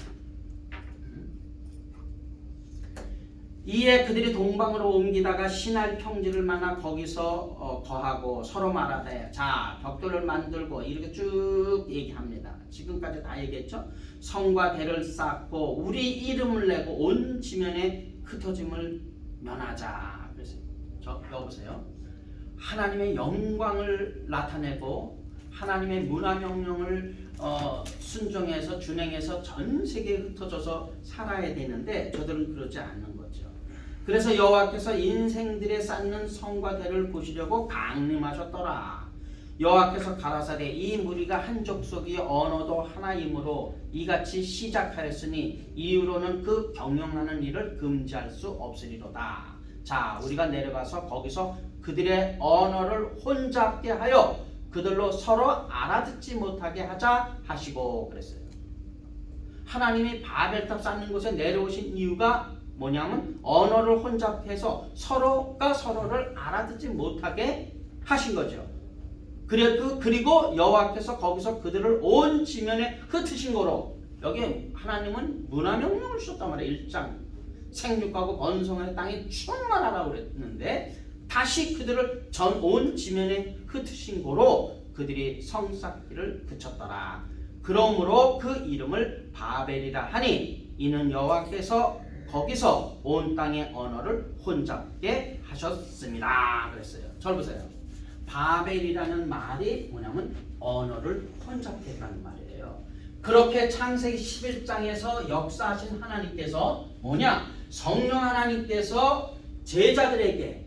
이에 그들이 동방으로 옮기다가 시날 평지를 만나 거기서 거하고 서로 말하되 벽돌을 만들고 이렇게 쭉 얘기합니다. 지금까지 다 얘기했죠. 성과 대를 쌓고 우리 이름을 내고 온 지면에 흩어짐을 면하자. 그래서 여보세요. 하나님의 영광을 나타내고 하나님의 문화 명령을 순종해서 준행해서 전 세계에 흩어져서 살아야 되는데 저들은 그러지 않는 거죠. 그래서 여호와께서 인생들에 쌓는 성과 대를 보시려고 강림하셨더라. 여호와께서 가라사대 이 무리가 한 족속이 언어도 하나이므로 이같이 시작하였으니 이후로는 그 경영하는 일을 금지할 수 없으리로다. 우리가 내려가서 거기서 그들의 언어를 혼잡게 하여 그들로 서로 알아듣지 못하게 하자 하시고 그랬어요. 하나님이 바벨탑 쌓는 곳에 내려오신 이유가 뭐냐면 언어를 혼잡해서 서로가 서로를 알아듣지 못하게 하신 거죠. 그리고 여호와께서 거기서 그들을 온 지면에 흩으신 거로 여기 하나님은 문화명령을 주셨단 말이에요. 1장 생육하고 번성하여 땅에 충만하라고 그랬는데 다시 그들을 전 온 지면에 흩으신 고로 그들이 성쌓기를 그쳤더라. 그러므로 그 이름을 바벨이라 하니 이는 여호와께서 거기서 온 땅의 언어를 혼잡게 하셨습니다. 그랬어요. 절 보세요. 바벨이라는 말이 뭐냐면 언어를 혼잡게 했다는 말이에요. 그렇게 창세기 11장에서 역사하신 하나님께서 뭐냐? 성령 하나님께서 제자들이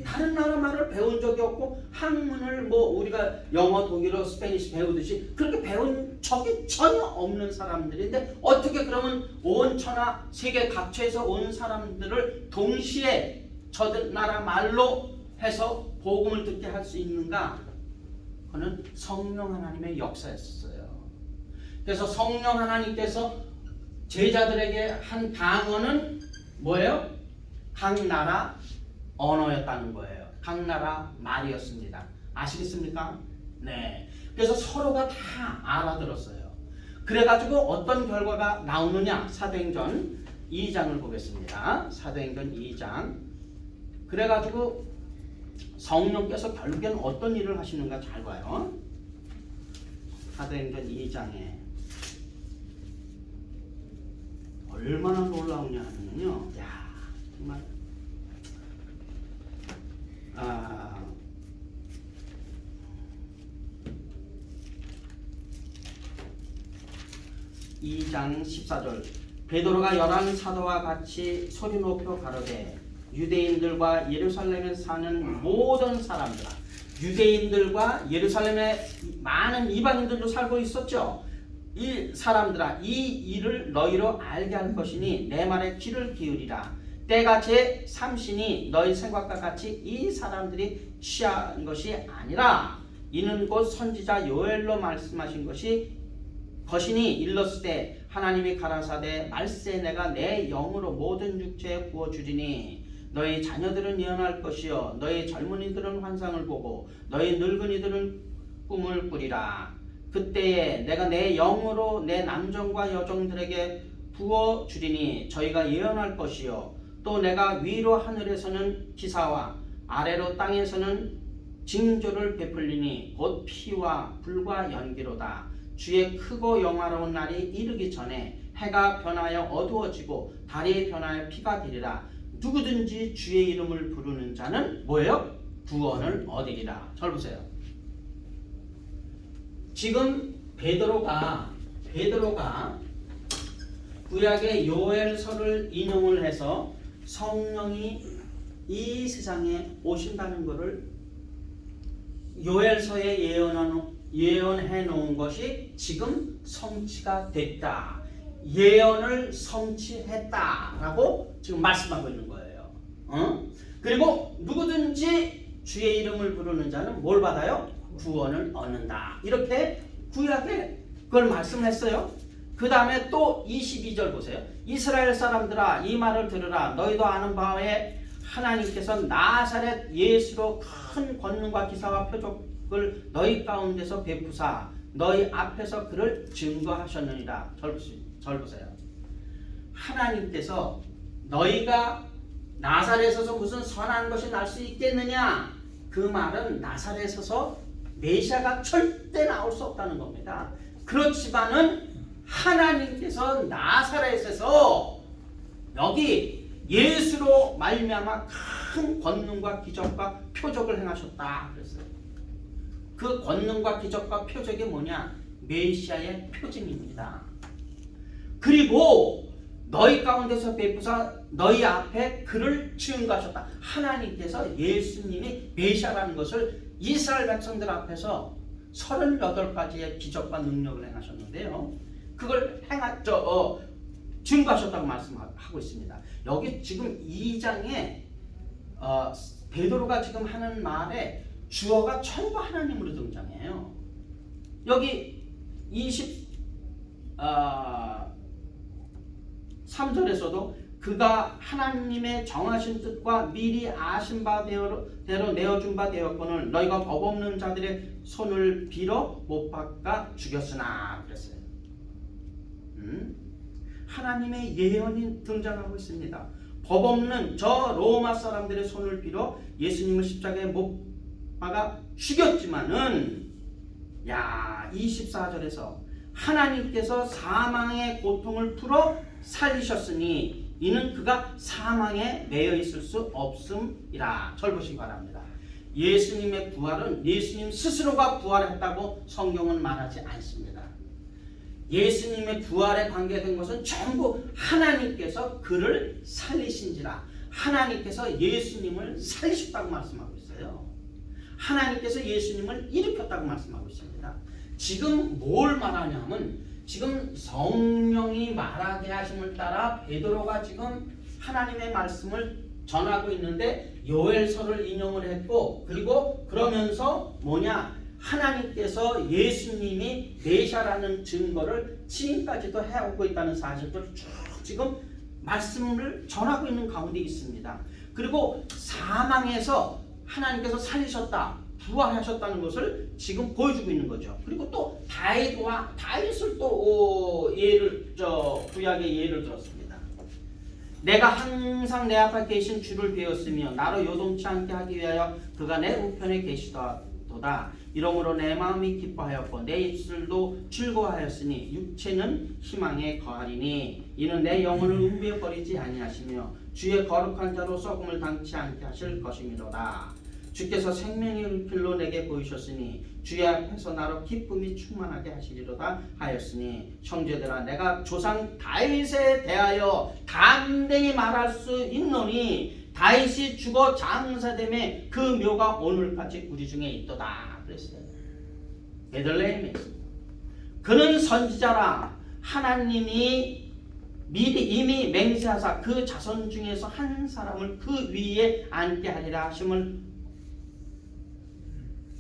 다른 나라 말을 배운 적이 없고 학문을 우리가 영어, 독일어, 스페니시 배우듯이 그렇게 배운 적이 전혀 없는 사람들인데 어떻게 그러면 온 천하 세계 각처에서 온 사람들을 동시에 저들 나라 말로 해서 복음을 듣게 할 수 있는가? 그는 성령 하나님의 역사였어요. 그래서 성령 하나님께서 제자들에게 한 방언은 뭐예요? 각 나라 언어였다는 거예요. 각 나라 말이었습니다. 아시겠습니까? 네. 그래서 서로가 다 알아들었어요. 그래가지고 어떤 결과가 나오느냐? 사도행전 2장을 보겠습니다. 사도행전 2장. 그래가지고 성령께서 결국엔 어떤 일을 하시는가 잘 봐요. 사도행전 2장에 얼마나 놀라우냐 하면요. 야, 정말 2장 14절 베드로가 11 사도와 같이 소리 높여 가로되 유대인들과 예루살렘에 사는 모든 사람들아 유대인들과 예루살렘에 많은 이방인들도 살고 있었죠. 이 사람들아 이 일을 너희로 알게 할 것이니 내 말에 귀를 기울이라. 때가 제3신이 너희 생각과 같이 이 사람들이 취한 것이 아니라 이는 곧 선지자 요엘로 말씀하신 것이니 일렀으되 하나님이 가라사대 말세 내가 내 영으로 모든 육체에 부어주리니 너희 자녀들은 예언할 것이요 너희 젊은이들은 환상을 보고 너희 늙은이들은 꿈을 꾸리라. 그때에 내가 내 영으로 내 남종과 여종들에게 부어주리니 저희가 예언할 것이요 또 내가 위로 하늘에서는 기사와 아래로 땅에서는 징조를 베풀리니 곧 피와 불과 연기로다. 주의 크고 영화로운 날이 이르기 전에 해가 변하여 어두워지고 달이 변하여 피가 되리라. 누구든지 주의 이름을 부르는 자는 뭐예요? 구원을 얻으리라. 잘 보세요. 지금 베드로가 구약의 요엘서를 인용을 해서 성령이 이 세상에 오신다는 것을 요엘서에 예언해 놓은 것이 지금 성취가 됐다. 예언을 성취했다라고 지금 말씀하고 있는 거예요. 그리고 누구든지 주의 이름을 부르는 자는 뭘 받아요? 구원을 얻는다. 이렇게 구약에 그걸 말씀했어요. 그 다음에 또 22절 보세요. 이스라엘 사람들아 이 말을 들으라. 너희도 아는 바에 하나님께서 나사렛 예수로 큰 권능과 기사와 표적을 너희 가운데서 베푸사 너희 앞에서 그를 증거하셨느니라. 절 보세요. 하나님께서 너희가 나사렛에서 무슨 선한 것이 날 수 있겠느냐? 그 말은 나사렛에서 메시아가 절대 나올 수 없다는 겁니다. 그렇지만은 하나님께서 나사렛에서 여기 예수로 말미암아 큰 권능과 기적과 표적을 행하셨다 그랬어요. 그 권능과 기적과 표적이 뭐냐? 메시아의 표징입니다. 그리고 너희 가운데서 베푸사 너희 앞에 그를 증거하셨다. 하나님께서 예수님이 메시아라는 것을 이스라엘 백성들 앞에서 38가지의 기적과 능력을 행하셨는데요. 그걸 증거하셨다고 말씀하고 있습니다. 여기 지금 2장에 베드로가 지금 하는 말에 주어가 전부 하나님으로 등장해요. 여기 23절에서도 그가 하나님의 정하신 뜻과 미리 아신 바대로 내어준 바 되었거늘 너희가 법 없는 자들의 손을 빌어 못 박아 죽였으나 그랬어요. 하나님의 예언이 등장하고 있습니다. 법 없는 저 로마 사람들의 손을 빌어 예수님을 십자가에 못 박아 죽였지만은 24절에서 하나님께서 사망의 고통을 풀어 살리셨으니 이는 그가 사망에 매여 있을 수 없음이라. 절 보시기 바랍니다. 예수님의 부활은 예수님 스스로가 부활했다고 성경은 말하지 않습니다. 예수님의 부활에 관계된 것은 전부 하나님께서 그를 살리신지라. 하나님께서 예수님을 살리셨다고 말씀하고 있어요. 하나님께서 예수님을 일으켰다고 말씀하고 있습니다. 지금 뭘 말하냐면 지금 성령이 말하게 하심을 따라 베드로가 지금 하나님의 말씀을 전하고 있는데 요엘서를 인용을 했고, 그리고 그러면서 하나님께서 예수님이 메시아라는 증거를 지금까지도 해오고 있다는 사실을 쭉 지금 말씀을 전하고 있는 가운데 있습니다. 그리고 사망에서 하나님께서 살리셨다, 부활하셨다는 것을 지금 보여주고 있는 거죠. 그리고 또 다윗을 또 구약의 예를 들었습니다. 내가 항상 내 앞에 계신 주를 배웠으며 나로 요동치 않게 하기 위하여 그가 내 우편에 계시도다. 이러므로 내 마음이 기뻐하였고 내 입술도 즐거워하였으니 육체는 희망에 거하리니 이는 내 영혼을 음부에 버리지 아니하시며 주의 거룩한 자로 썩음을 당치 않게 하실 것이미로다. 주께서 생명의 길로 내게 보이셨으니 주의 앞에서 나로 기쁨이 충만하게 하시리로다 하였으니 형제들아 내가 조상 다윗에 대하여 담대히 말할 수 있노니 다윗이 죽어 장사됨에 그 묘가 오늘까지 우리 중에 있도다 그랬어요. 베들레헴에 있습니다. 그는 선지자라 하나님이 미리 이미 맹세하사 그 자손 중에서 한 사람을 그 위에 앉게 하리라 하심을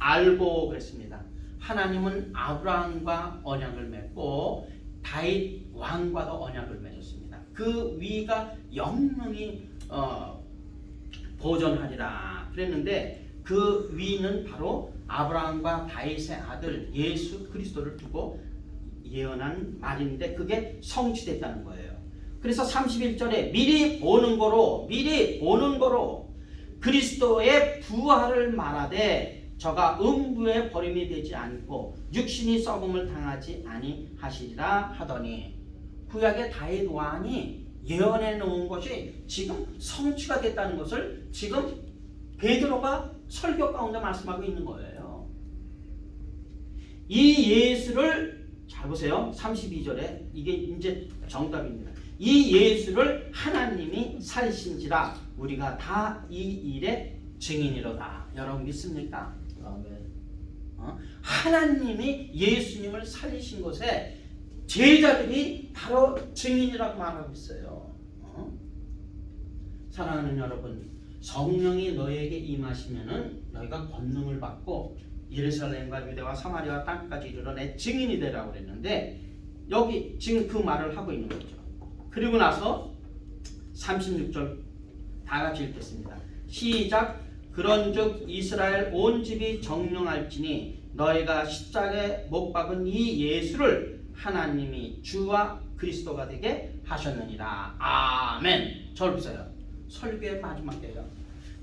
알고 그랬습니다. 하나님은 아브라함과 언약을 맺고 다윗 왕과도 언약을 맺었습니다. 그 위가 영원히 보존하리라 그랬는데 그 위는 바로 아브라함과 다윗의 아들 예수 그리스도를 두고 예언한 말인데 그게 성취됐다는 거예요. 그래서 31절에 미리 보는 거로 그리스도의 부활을 말하되 저가 음부에 버림이 되지 않고 육신이 썩음을 당하지 아니하시리라 하더니 구약의 다윗 왕이 예언해 놓은 것이 지금 성취가 됐다는 것을 지금 베드로가 설교 가운데 말씀하고 있는 거예요. 이 예수를 잘 보세요. 32절에 이게 이제 정답입니다. 이 예수를 하나님이 살리신지라 우리가 다 이 일의 증인이로다. 여러분 믿습니까? 아멘. 하나님이 예수님을 살리신 것에 제자들이 바로 증인이라고 말하고 있어요. 사랑하는 여러분, 성령이 너에게 임하시면은 너희가 권능을 받고 예루살렘과 유대와 사마리아 땅까지 이르러 내 증인이 되라고 그랬는데 여기 지금 그 말을 하고 있는 거죠. 그리고 나서 36절 다 같이 읽겠습니다. 시작. 그런즉 이스라엘 온 집이 정령할지니 너희가 십자가에 못 박은 이 예수를 하나님이 주와 그리스도가 되게 하셨느니라. 아멘. 절 보세요. 설교의 마지막이에요.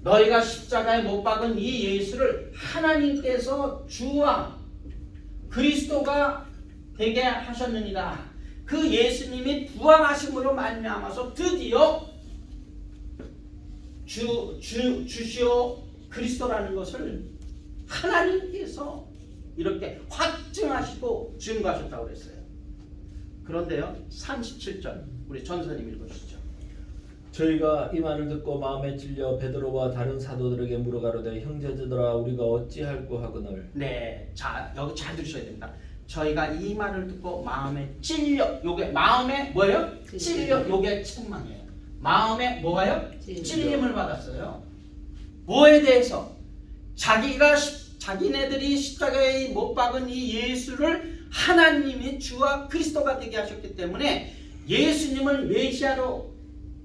너희가 십자가에 못 박은 이 예수를 하나님께서 주와 그리스도가 되게 하셨느니라. 그 예수님이 부활하심으로 말미암아서 드디어 주시오 그리스도라는 것을 하나님께서 이렇게 확증하시고 증거하셨다고 그랬어요. 그런데요 37절 우리 전사님 읽으시죠. 저희가 이 말을 듣고 마음에 찔려 베드로와 다른 사도들에게 물어가로되 형제들아 우리가 어찌할꼬 하거늘. 네, 자 여기 잘 들으셔야 됩니다. 저희가 이 말을 듣고 마음에 찔려, 요게 마음에 뭐예요? 찔려, 요게 책망이에요. 마음에 뭐가요? 찔림을 받았어요. 뭐에 대해서? 자기네들이 십자가에 못 박은 이 예수를 하나님이 주와 그리스도가 되게 하셨기 때문에 예수님을 메시아로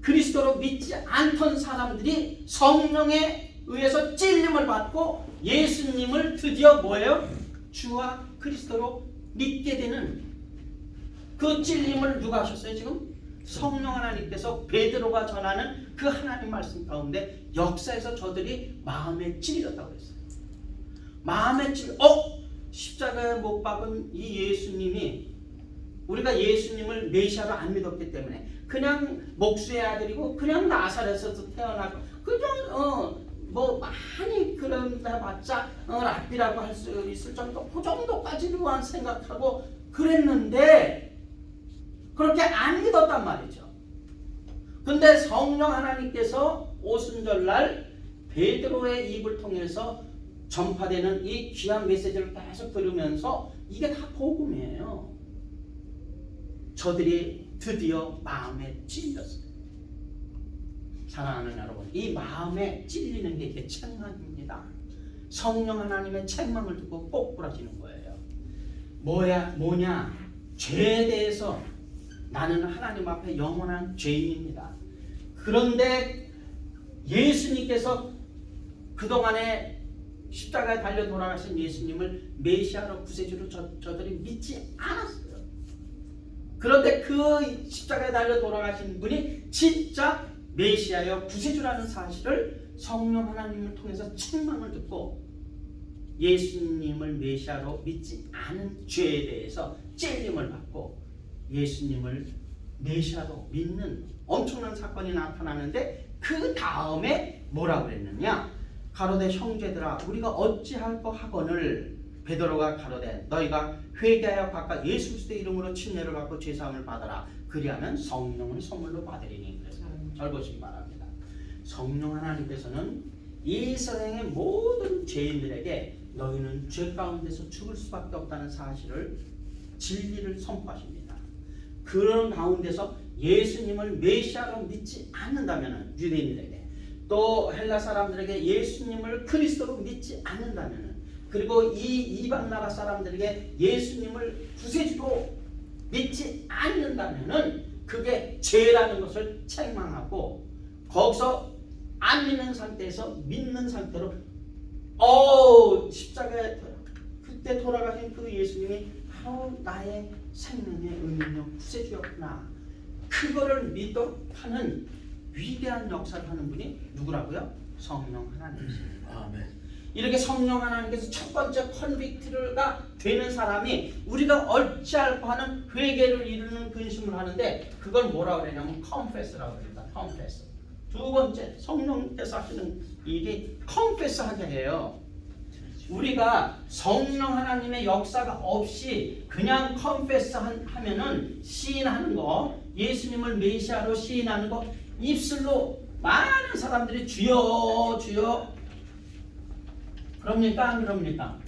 그리스도로 믿지 않던 사람들이 성령에 의해서 찔림을 받고 예수님을 드디어 뭐예요? 주와 그리스도로 믿게 되는 그 찔림을 누가 하셨어요? 지금 성령 하나님께서 베드로가 전하는 그 하나님 말씀 가운데 역사에서 저들이 마음에 찔렸다고 했어요. 마음에 십자가에 못 박은 이 예수님이, 우리가 예수님을 메시아로 안 믿었기 때문에 그냥 목수의 아들이고 그냥 나사렛에서 태어나고 그냥 뭐 많이 그런다 봤자 랍비라고 할 수 있을 정도, 그 정도까지만 생각하고 그랬는데 그렇게 안 믿었단 말이죠. 근데 성령 하나님께서 오순절날 베드로의 입을 통해서 전파되는 이 귀한 메시지를 계속 들으면서 이게 다 복음이에요. 저들이 드디어 마음에 찔렸어요. 사랑하는 여러분, 이 마음에 찔리는 게 이게 책망입니다. 성령 하나님의 책망을 듣고 꼬꾸라지는 거예요. 뭐냐? 죄에 대해서 나는 하나님 앞에 영원한 죄인입니다. 그런데 예수님께서 그동안에 십자가에 달려 돌아가신 예수님을 메시아로 구세주로 저들이 믿지 않았어요. 그런데 그 십자가에 달려 돌아가신 분이 진짜 메시아여 구세주라는 사실을 성령 하나님을 통해서 책망을 듣고 예수님을 메시아로 믿지 않은 죄에 대해서 찔림을 받고 예수님을 메시아로 믿는 엄청난 사건이 나타나는데 그 다음에 뭐라고 그랬느냐? 가로되 형제들아 우리가 어찌할꼬 하거늘 베드로가 가로되 너희가 회개하여 각각 예수 그리스도의 이름으로 침례를 받고 죄사함을 받아라. 그리하면 성령을 선물로 받으리니. 잘 보시기 바랍니다. 성령 하나님께서는 이 세상의 모든 죄인들에게 너희는 죄 가운데서 죽을 수밖에 없다는 사실을, 진리를 선포하십니다. 그런 가운데서 예수님을 메시아로 믿지 않는다면 유대인들에게, 또 헬라 사람들에게 예수님을 그리스도로 믿지 않는다면, 그리고 이 이방 나라 사람들에게 예수님을 구세주로 믿지 않는다면 그게 죄라는 것을 책망하고, 거기서 안 믿는 상태에서 믿는 상태로 십자가에 그때 돌아가신 그 예수님이 바로 나의 생명의 은인요 구세주였구나, 그거를 믿도록 하는 위대한 역사를 하는 분이 누구라고요? 성령 하나님이십니다. 아멘. 이렇게 성령 하나님께서 첫 번째 컨빅트가 되는 사람이 우리가 어찌할꼬 하는 회개를 이루는 근심을 하는데, 그걸 뭐라고 그러냐면 confess라고 합니다. confess. 두 번째 성령께서 하시는 일이 confess 하게 해요. 우리가 성령 하나님의 역사가 없이 그냥 confess 하면은 시인하는 거, 예수님을 메시아로 시인하는 거, 입술로 많은 사람들이 주여 주여 그럽니까? 안 그럽니까?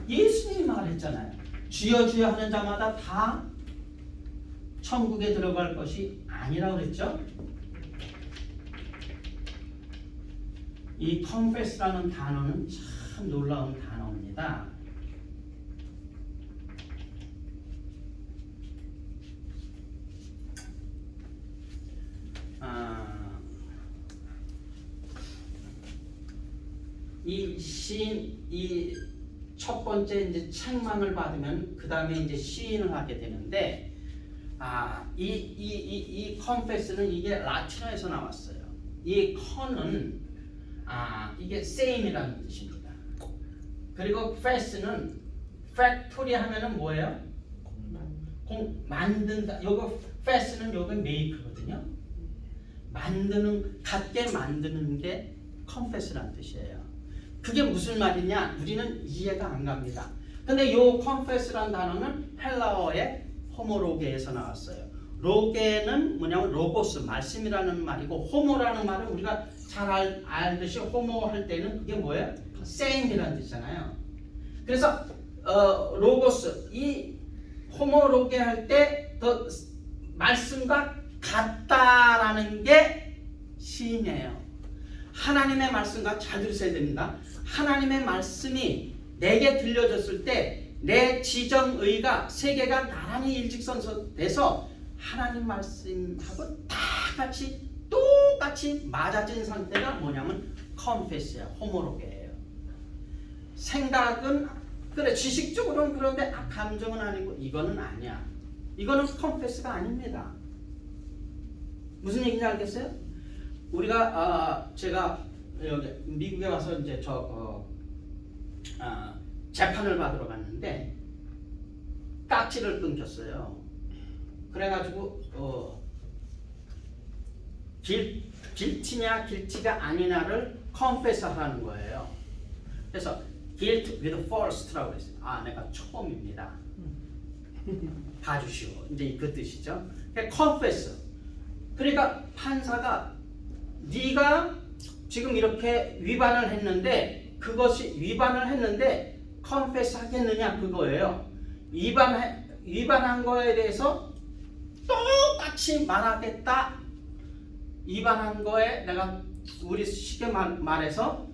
예수님이 말했잖아요. 주여 주여 하는 자마다 다 천국에 들어갈 것이 아니라고 그랬죠. 이 confess라는 단어는 참 놀라운 단어입니다. 이 시인, 이 첫 번째 이제 책망을 받으면 그 다음에 이제 시인을 하게 되는데, 이 confess는 이게 라틴어에서 나왔어요. 이 con은 이게 same이라는 뜻입니다. 그리고 fess는 factory 하면은 뭐예요? 만든다. 요거 fess는 요거 make거든요. 만드는, 갖게 만드는 게 confess라는 뜻이에요. 그게 무슨 말이냐? 우리는 이해가 안 갑니다. 근데 요 confess라는 단어는 헬라어의 호모로게에서 나왔어요. 로게는 뭐냐면 로고스, 말씀이라는 말이고, 호모라는 말은 우리가 잘 알듯이 호모 할 때는 그게 뭐예요? same이라는 뜻이잖아요. 그래서 로고스, 이 호모로게 할 때 더 말씀과 같다라는 게 시인이에요. 하나님의 말씀과 잘 들으셔야 됩니다. 하나님의 말씀이 내게 들려졌을 때 내 지정의가 세계가 나란히 일직선돼서 하나님 말씀하고 다 같이 똑같이 맞아진 상태가 뭐냐면 confess야, 호모로게예요. 생각은 그래, 지식적으로는 그런데 감정은 아니고, 이거는 아니야. 이거는 confess가 아닙니다. 무슨 얘기인지 알겠어요? 우리가 제가 여기 미국에 와서 이제 재판을 받으러 갔는데 딱지를 끊겼어요. 그래가지고 길티냐 길티가 아니냐를 컨페스 하라는 거예요. 그래서 guilt with false라고 했어요. 내가 처음입니다. 봐주시오. 이제 그 뜻이죠. confess. 그러니까 판사가 네가 지금 이렇게 위반을 했는데 그것이 위반을 했는데 confess 하겠느냐 그거예요. 위반한 거에 대해서 똑같이 말하겠다. 위반한 거에 내가 우리 쉽게 말해서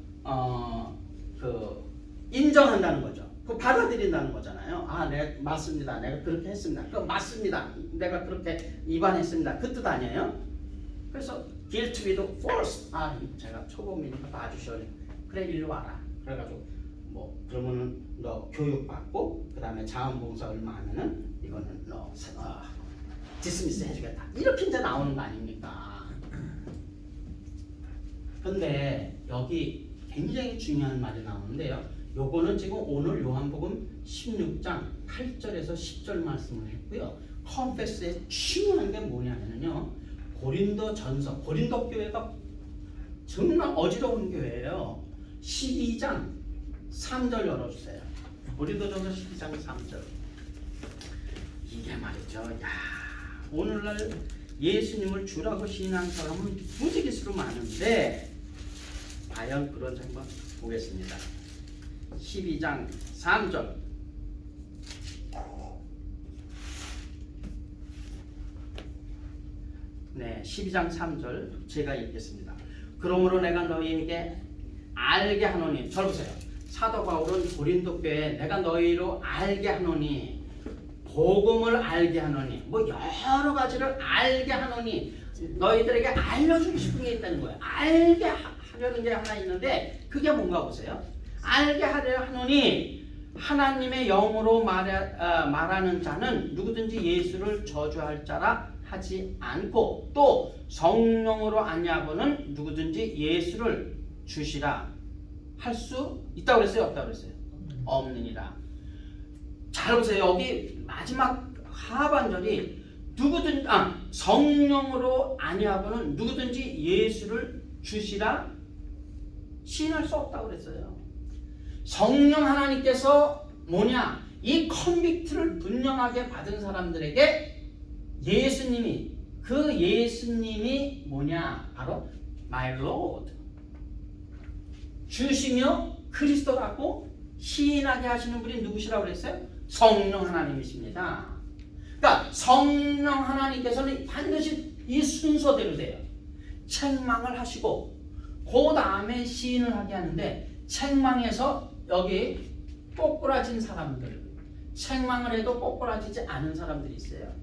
인정한다는 거죠. 그 받아들인다는 거잖아요. 네, 맞습니다. 내가 그렇게 했습니다. 그 맞습니다. 내가 그렇게 위반했습니다. 그 뜻 아니에요? 그래서 guilt with false. 제가 초범이니까 봐주셔야 돼. 그래 일로 와라. 그래가지고 그러면은 너 교육 받고 그 다음에 자원봉사 얼마 하면은 이거는 너 디스미스 해주겠다. 이렇게 이제 나오는 거 아닙니까? 근데 여기 굉장히 중요한 말이 나오는데요. 요거는 지금 오늘 요한복음 16장 8절에서 10절 말씀을 했고요. 컨페스의 중요한 게 뭐냐면요. 고린도전서, 고린도 교회가 정말 어지러운 교회예요. 12장 3절 열어주세요. 고린도전서 12장 3절. 이게 말이죠. 오늘날 예수님을 주라고 시인한 사람은 부지기수로 많은데 과연 그런지 한번 보겠습니다. 12장 3절. 네, 12장 3절 제가 읽겠습니다. 그러므로 내가 너희에게 알게 하노니, 절 보세요. 사도 바울은 고린도 교회에 내가 너희로 알게 하노니, 복음을 알게 하노니, 여러 가지를 알게 하노니, 너희들에게 알려주고 싶은 게 있다는 거예요. 알게 하려는 게 하나 있는데 그게 뭔가 보세요. 알게 하려 하노니 하나님의 영으로 말하는 자는 누구든지 예수를 저주할 자라 하지 않고 또 성령으로 아니하고는 누구든지 예수를 주시라 할 수 있다고 그랬어요? 없다고 그랬어요? 없느니라. 잘 보세요. 여기 마지막 하반절이 성령으로 아니하고는 누구든지 예수를 주시라 시인할 수 없다고 그랬어요. 성령 하나님께서 뭐냐? 이 컨빅트를 분명하게 받은 사람들에게 예수님이 뭐냐? 바로 My Lord 주시며 그리스도라고 시인하게 하시는 분이 누구시라고 그랬어요? 성령 하나님이십니다. 그러니까 성령 하나님께서는 반드시 이 순서대로 돼요. 책망을 하시고 그 다음에 시인을 하게 하는데 책망에서 여기 꼬꾸라진 사람들, 책망을 해도 꼬꾸라지지 않은 사람들이 있어요.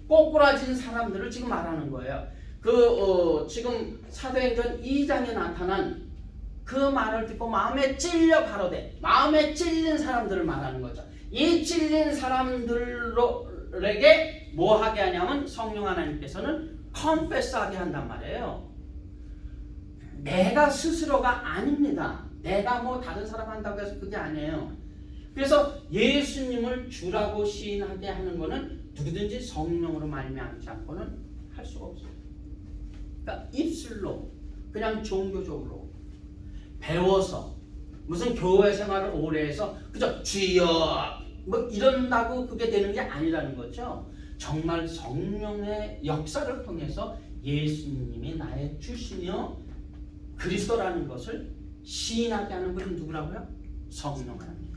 꼬꾸라진 사람들을 지금 말하는 거예요. 지금 사도행전 2장에 나타난 그 말을 듣고 마음에 찔려 가로되, 마음에 찔린 사람들을 말하는 거죠. 이 찔린 사람들에게 뭐 하게 하냐면 성령 하나님께서는 컨페스하게 한단 말이에요. 내가 스스로가 아닙니다. 내가 다른 사람 한다고 해서 그게 아니에요. 그래서 예수님을 주라고 시인하게 하는 거는 누구든지 성령으로 말미암지 않고는 할 수가 없어요. 그러니까 입술로 그냥 종교적으로 배워서 무슨 교회 생활을 오래 해서 그저 주여 이런다고 그게 되는 게 아니라는 거죠. 정말 성령의 역사를 통해서 예수님이 나의 주시며 그리스도라는 것을 시인하게 하는 분은 누구라고요? 성령 하나님이에요.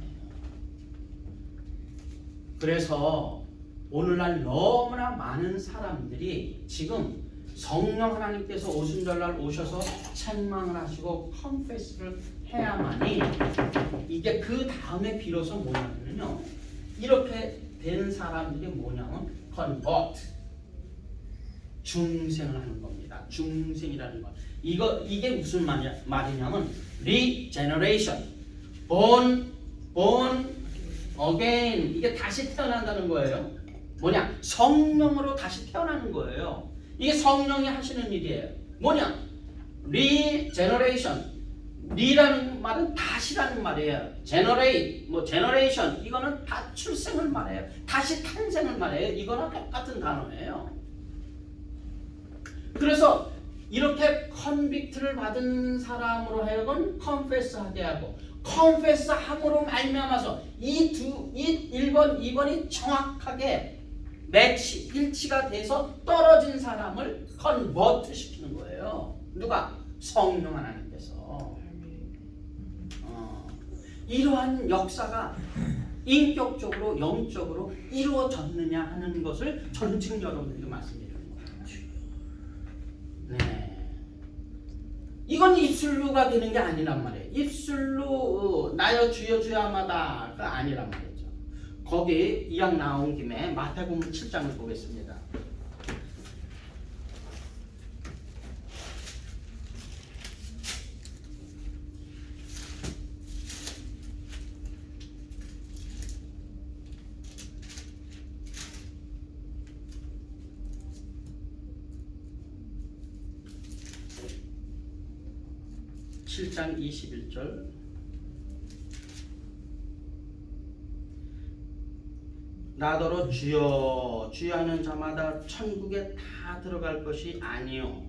그래서 오늘날 너무나 많은 사람들이 지금 성령 하나님께서 오순절날 오셔서 책망을 하시고 컨페스를 해야만이 이게 그 다음에 비로소 뭐냐면요, 이렇게 된 사람들이 뭐냐면 convert, 중생을 하는 겁니다. 중생이라는 것. 이게 무슨 말이냐면 regeneration, born again. 이게 다시 태어난다는 거예요. 뭐냐? 성령으로 다시 태어나는 거예요. 이게 성령이 하시는 일이에요. 뭐냐? 리제너레이션. 리라는 말은 다시라는 말이에요. 제너레이트, 뭐 제너레이션 이거는 다 출생을 말해요. 다시 탄생을 말해요. 이거랑 똑같은 단어예요. 그래서 이렇게 컨빅트를 받은 사람으로 하여금 컨페스하게 하고 컨페스함으로 말미암아서 이 1번, 2번이 정확하게 매치, 일치가 돼서 떨어진 사람을 컨버트 시키는 거예요. 누가? 성령 하나님께서. 이러한 역사가 인격적으로 영적으로 이루어졌느냐 하는 것을 저는 지금 여러분들에게 말씀드리는 거예요. 네. 이건 입술로가 되는 게 아니란 말이에요. 입술로 나여 주여 주야마다가 아니란 말이죠. 거기 이왕 나온 김에 마태복음 7장을 보겠습니다. (7장 21절) 나더러 주여 주여 하는 자마다 천국에 다 들어갈 것이 아니요.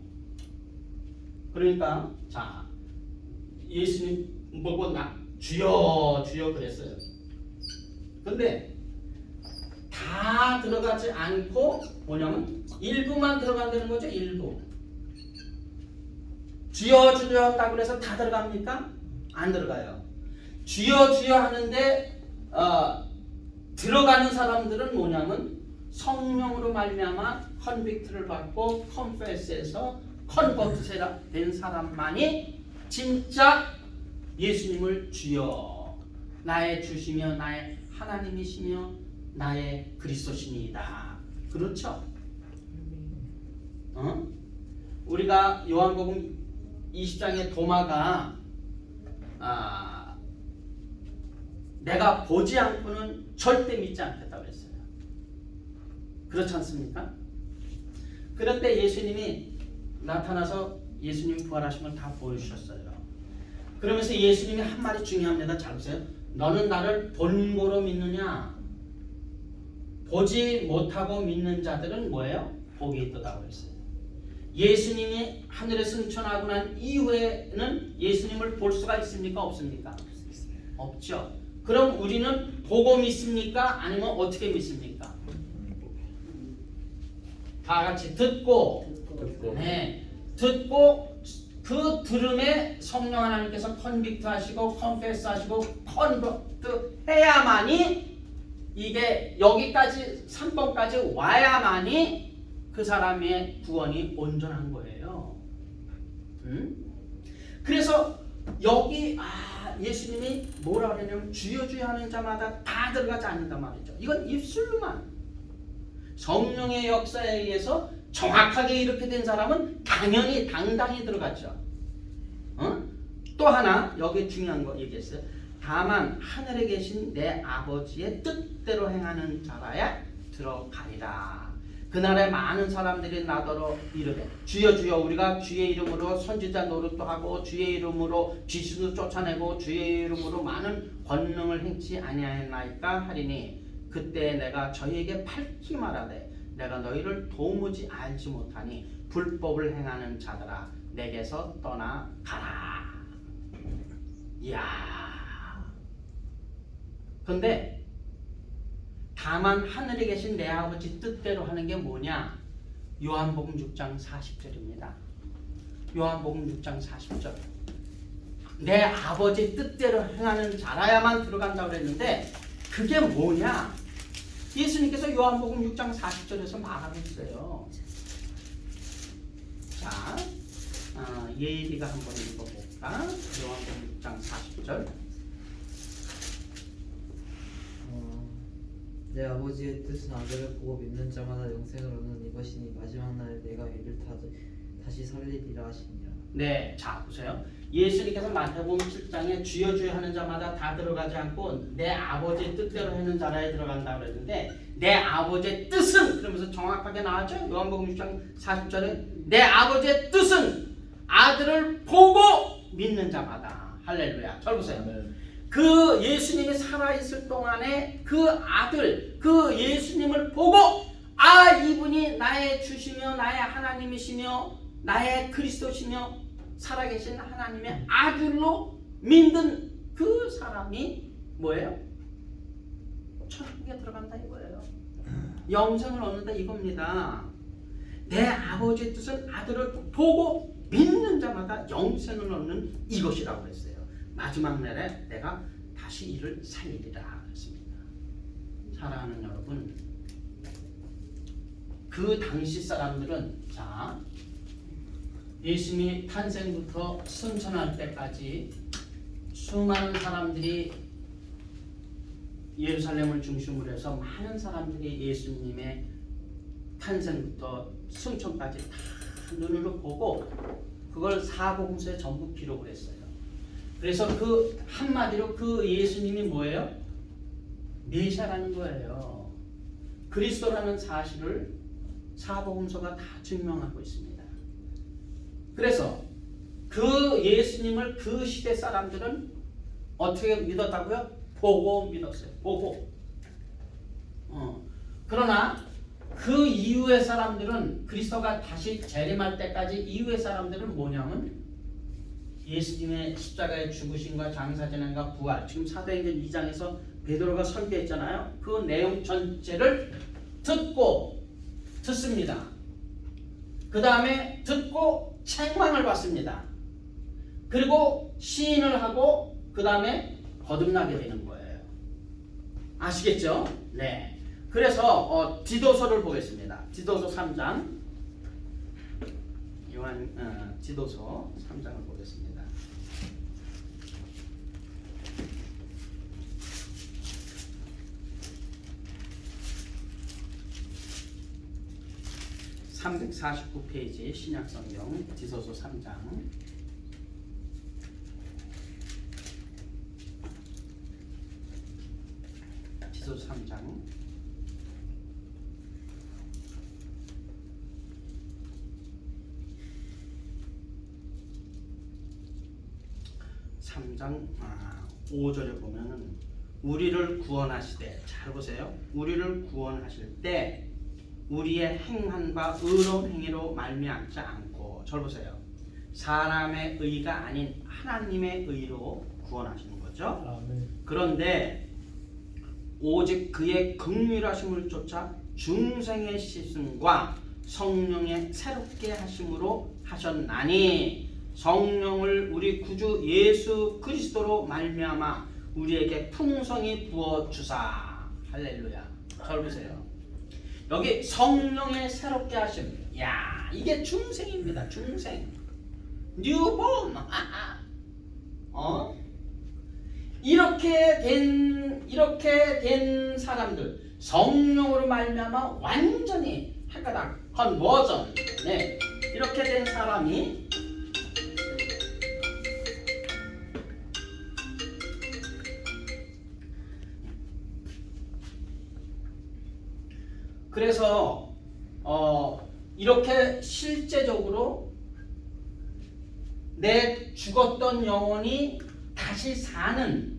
그러니까 자 예수님 보고 나 주여 주여 그랬어요. 근데 다 들어가지 않고 뭐냐면 일부만 들어간다는 거죠. 일부. 주여 주여 했다고 그래서 다 들어갑니까? 안 들어가요. 주여 주여 하는데 들어가는 사람들은 뭐냐면 성령으로 말미암아 컨빅트를 받고 컨페스에서 컨버트 된 사람만이 진짜 예수님을 주여 나의 주시며 나의 하나님이시며 나의 그리스도시니이다. 그렇죠? 우리가 요한복음 20장의 도마가 내가 보지 않고는 절대 믿지 않겠다고 했어요. 그렇지 않습니까? 그런데 예수님이 나타나서 예수님 부활하신 걸 다 보여주셨어요. 그러면서 예수님이 한 말이 중요합니다. 잘 보세요. 너는 나를 본고로 믿느냐? 보지 못하고 믿는 자들은 뭐예요? 복이 있다고 했어요. 예수님이 하늘에 승천하고 난 이후에는 예수님을 볼 수가 있습니까? 없습니까? 없죠. 그럼 우리는 보고 믿습니까? 아니면 어떻게 믿습니까? 다 같이 듣고 네, 듣고 그 들음에 성령 하나님께서 컨빅트 하시고 컨페스 하시고 컨버트 해야만이 이게 여기까지 3번까지 와야만이 그 사람의 구원이 온전한 거예요. 그래서 여기 예수님이 뭐라 그러냐면 주여 주여 하는 자마다 다 들어가지 않는단 말이죠. 이건 입술로만. 성령의 역사에 의해서 정확하게 이렇게 된 사람은 당연히 당당히 들어갔죠. 또 하나 여기 중요한 거 얘기했어요. 다만 하늘에 계신 내 아버지의 뜻대로 행하는 자라야 들어가리라. 그날에 많은 사람들이 나더러 이르되 주여 주여 우리가 주의 이름으로 선지자 노릇도 하고 주의 이름으로 귀신도 쫓아내고 주의 이름으로 많은 권능을 행치 아니하였나이까 하리니 그때 내가 저희에게 밝히 말하되 내가 너희를 도무지 알지 못하니 불법을 행하는 자들아 내게서 떠나가라. 이야. 근데 다만 하늘에 계신 내 아버지 뜻대로 하는 게 뭐냐? 요한복음 6장 40절입니다. 요한복음 6장 40절. 내 아버지 뜻대로 행하는 자라야만 들어간다고 그랬는데 그게 뭐냐? 예수님께서 요한복음 6장 40절에서 말하고 있어요. 자, 예리가 한번 읽어볼까? 요한복음 6장 40절. 내 아버지의 뜻은 아들을 보고 믿는 자마다 영생을 얻는 이것이니 마지막 날에 내가 이를 다시 살리리라 하시니라. 네, 자 보세요. 예수님께서 마태복음 7장에 주여 주여 하는 자마다 다 들어가지 않고 내 아버지의 뜻대로 하는 자라에 들어간다 그랬는데 내 아버지의 뜻은 그러면서 정확하게 나왔죠. 요한복음 6장 40절에 내 아버지의 뜻은 아들을 보고 믿는 자마다. 할렐루야. 잘 보세요. 아멘. 그 예수님이 살아있을 동안에 그 아들, 그 예수님을 보고 아 이분이 나의 주시며 나의 하나님이시며 나의 그리스도시며 살아계신 하나님의 아들로 믿는 그 사람이 뭐예요? 천국에 들어간다 이거예요. 영생을 얻는다 이겁니다. 내 아버지의 뜻은 아들을 보고 믿는 자마다 영생을 얻는 이것이라고 했어요. 마지막 날에 내가 다시 이를 살리리라 했습니다. 사랑하는 여러분, 그 당시 사람들은 자 예수님이 탄생부터 승천할 때까지 수많은 사람들이 예루살렘을 중심으로 해서 많은 사람들이 예수님의 탄생부터 승천까지 다 눈으로 보고 그걸 사복음서에 전부 기록을 했어요. 그래서 그 한마디로 그 예수님이 뭐예요? 메시아라는 거예요. 그리스도라는 사실을 사복음서가 다 증명하고 있습니다. 그래서 그 예수님을 그 시대 사람들은 어떻게 믿었다고요? 보고 믿었어요. 보고. 그러나 그 이후의 사람들은 그리스도가 다시 재림할 때까지 이후의 사람들은 뭐냐면 예수님의 십자가의 죽으심과 장사진행과 부활, 지금 사도행전 2장에서 베드로가 설교했잖아요. 그 내용 전체를 듣습니다. 그 다음에 듣고 책망을 받습니다. 그리고 시인을 하고 그 다음에 거듭나게 되는 거예요. 아시겠죠? 네. 그래서 디도서를 보겠습니다. 디도서 3장 디도서 3장을 보겠습니다. (349페이지) 신약성경 디도서 3장 디도서 3장 3장 5절에 보면은 우리를 구원하시되, 잘 보세요. 우리를 구원하실 때 우리의 행한 바 의로운 행위로 말미암지 않고, 잘 보세요. 사람의 의가 아닌 하나님의 의로 구원하시는 거죠. 아멘. 그런데 오직 그의 긍휼하심을 쫓아 중생의 씻음과 성령의 새롭게 하심으로 하셨나니 성령을 우리 구주 예수 그리스도로 말미암아 우리에게 풍성히 부어 주사. 할렐루야. 잘 보세요. 여기 성령의 새롭게 하심. 야, 이게 중생입니다. 중생. 뉴본. 이렇게 된 사람들, 성령으로 말미암아 완전히 한가닥 컨버전. 네, 이렇게 된 사람이 그래서 이렇게 실제적으로 내 죽었던 영혼이 다시 사는,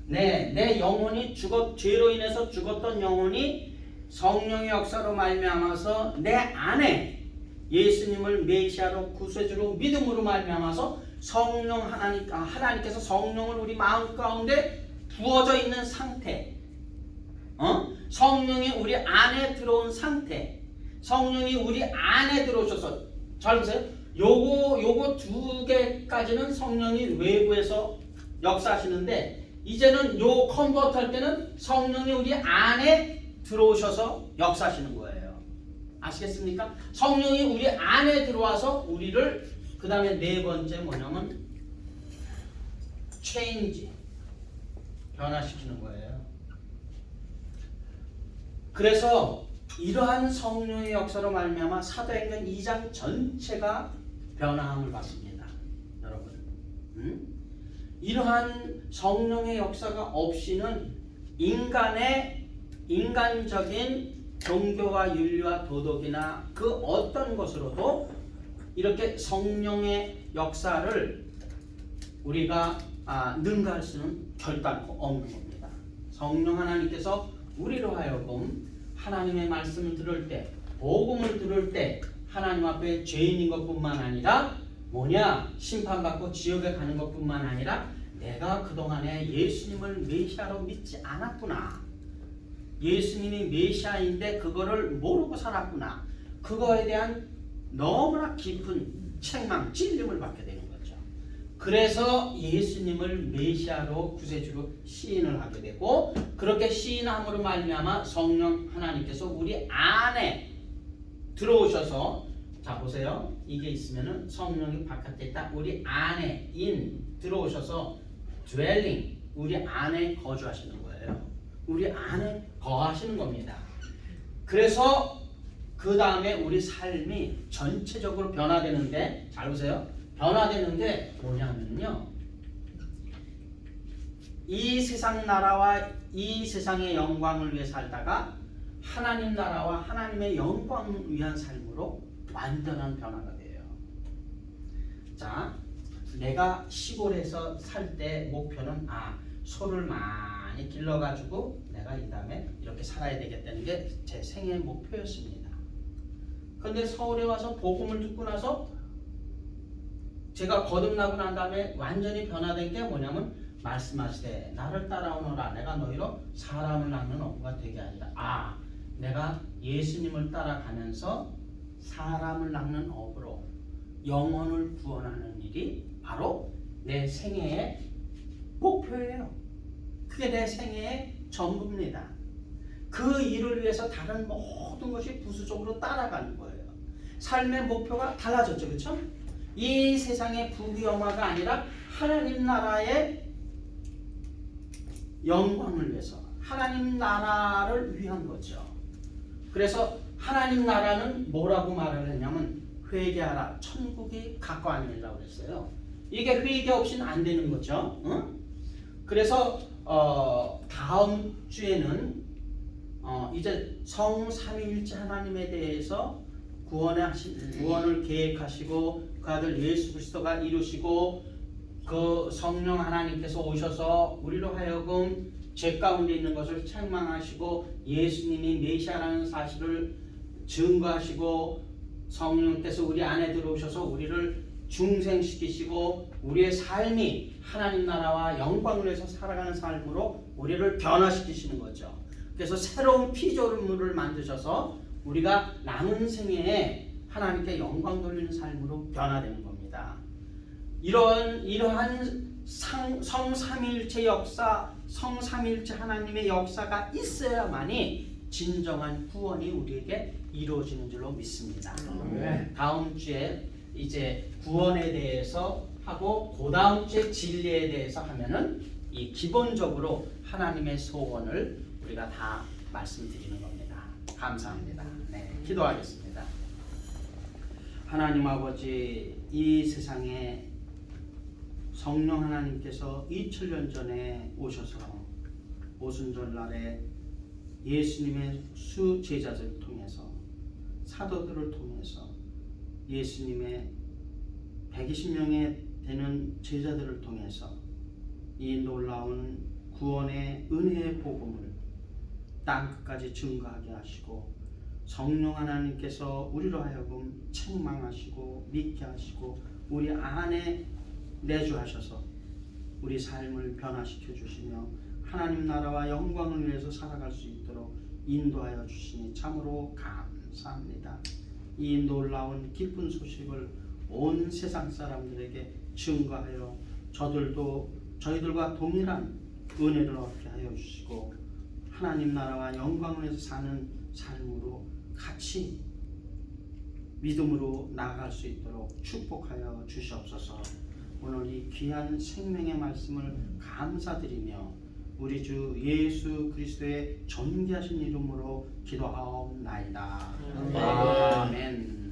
내 영혼이 죄로 인해서 죽었던 영혼이 성령의 역사로 말미암아서 내 안에 예수님을 메시아로 구세주로 믿음으로 말미암아서 성령 하나님께서 성령을 우리 마음 가운데 부어져 있는 상태, 성령이 우리 안에 들어온 상태, 성령이 우리 안에 들어오셔서, 잘 보세요. 요거 두 개까지는 성령이 외부에서 역사하시는데, 이제는 요 컨버트 할 때는 성령이 우리 안에 들어오셔서 역사하시는 거예요. 아시겠습니까? 성령이 우리 안에 들어와서 우리를, 그 다음에 네 번째 뭐냐면 체인지, 변화시키는 거예요. 그래서 이러한 성령의 역사로 말미암아 사도행전 2장 전체가 변화함을 받습니다. 여러분, 이러한 성령의 역사가 없이는 인간적인 종교와 윤리와 도덕이나 그 어떤 것으로도 이렇게 성령의 역사를 우리가 능가할 수는 결단코 없는 겁니다. 성령 하나님께서 우리로 하여금 하나님의 말씀을 들을 때, 복음을 들을 때 하나님 앞에 죄인인 것뿐만 아니라 심판받고 지옥에 가는 것뿐만 아니라 내가 그동안에 예수님을 메시아로 믿지 않았구나, 예수님이 메시아인데 그거를 모르고 살았구나, 그거에 대한 너무나 깊은 책망, 찔림을 받게 되는 거죠. 그래서 예수님을 메시아로 구세주로 시인을 하게 되고, 그렇게 시인함으로 말미암아 성령 하나님께서 우리 안에 들어오셔서, 자 보세요, 이게 있으면은 성령이 바깥에 있다, 우리 안에 들어오셔서 dwelling, 우리 안에 거주하시는 거예요. 우리 안에 거하시는 겁니다. 그래서 그 다음에 우리 삶이 전체적으로 변화되는데, 잘 보세요, 변화되는데 뭐냐면요, 이 세상 나라와 이 세상의 영광을 위해 살다가 하나님 나라와 하나님의 영광을 위한 삶으로 완전한 변화가 돼요. 자, 내가 시골에서 살 때 목표는 소를 많이 길러가지고 내가 이 다음에 이렇게 살아야 되겠다는 게 제 생애 목표였습니다. 그런데 서울에 와서 복음을 듣고 나서 제가 거듭나고 난 다음에 완전히 변화된 게 뭐냐면, 말씀하시되 나를 따라오너라 내가 너희로 사람을 낳는 어부가 되게 하리라. 내가 예수님을 따라가면서 사람을 낳는 어부로 영혼을 구원하는 일이 바로 내 생애의 목표예요. 그게 내 생애의 전부입니다. 그 일을 위해서 다른 모든 것이 부수적으로 따라가는 거예요. 삶의 목표가 달라졌죠, 그렇죠? 이 세상의 부귀영화가 아니라 하나님 나라의 영광을 위해서, 하나님 나라를 위한 거죠. 그래서 하나님 나라는 뭐라고 말을 했냐면, 회개하라, 천국이 가까웠느니라고 그랬어요. 이게 회개 없이는 안 되는 거죠. 그래서 다음 주에는 이제 성삼위일체 하나님에 대해서 구원을 계획하시고 그 아들 예수 그리스도가 이루시고 그 성령 하나님께서 오셔서 우리로 하여금 죄 가운데 있는 것을 책망하시고 예수님이 메시아라는 사실을 증거하시고 성령께서 우리 안에 들어오셔서 우리를 중생시키시고 우리의 삶이 하나님 나라와 영광을 위해서 살아가는 삶으로 우리를 변화시키시는 거죠. 그래서 새로운 피조물을 만드셔서 우리가 남은 생애에 하나님께 영광 돌리는 삶으로 변화되는 겁니다. 이러한 성삼위일체 역사, 성삼위일체 하나님의 역사가 있어야만이 진정한 구원이 우리에게 이루어지는 줄로 믿습니다. 다음 주에 이제 구원에 대해서 하고 그 다음 주에 진리에 대해서 하면은 이 기본적으로 하나님의 소원을 우리가 다 말씀드리는 겁니다. 감사합니다. 네, 기도하겠습니다. 하나님 아버지, 이 세상에 성령 하나님께서 2000년 전에 오셔서 오순절날에 예수님의 수제자들을 통해서, 사도들을 통해서, 예수님의 120명에 되는 제자들을 통해서 이 놀라운 구원의 은혜의 복음을 땅끝까지 증거하게 하시고, 성령 하나님께서 우리로 하여금 책망하시고 믿게 하시고 우리 안에 내주하셔서 우리 삶을 변화시켜 주시며 하나님 나라와 영광을 위해서 살아갈 수 있도록 인도하여 주시니 참으로 감사합니다. 이 놀라운 기쁜 소식을 온 세상 사람들에게 증거하여 저희들과 동일한 은혜를 얻게 하여 주시고 하나님 나라와 영광을 위해서 사는 삶으로 같이 믿음으로 나아갈 수 있도록 축복하여 주시옵소서. 오늘 이 귀한 생명의 말씀을 감사드리며 우리 주 예수 그리스도의 존귀하신 이름으로 기도하옵나이다. 아멘. 아멘.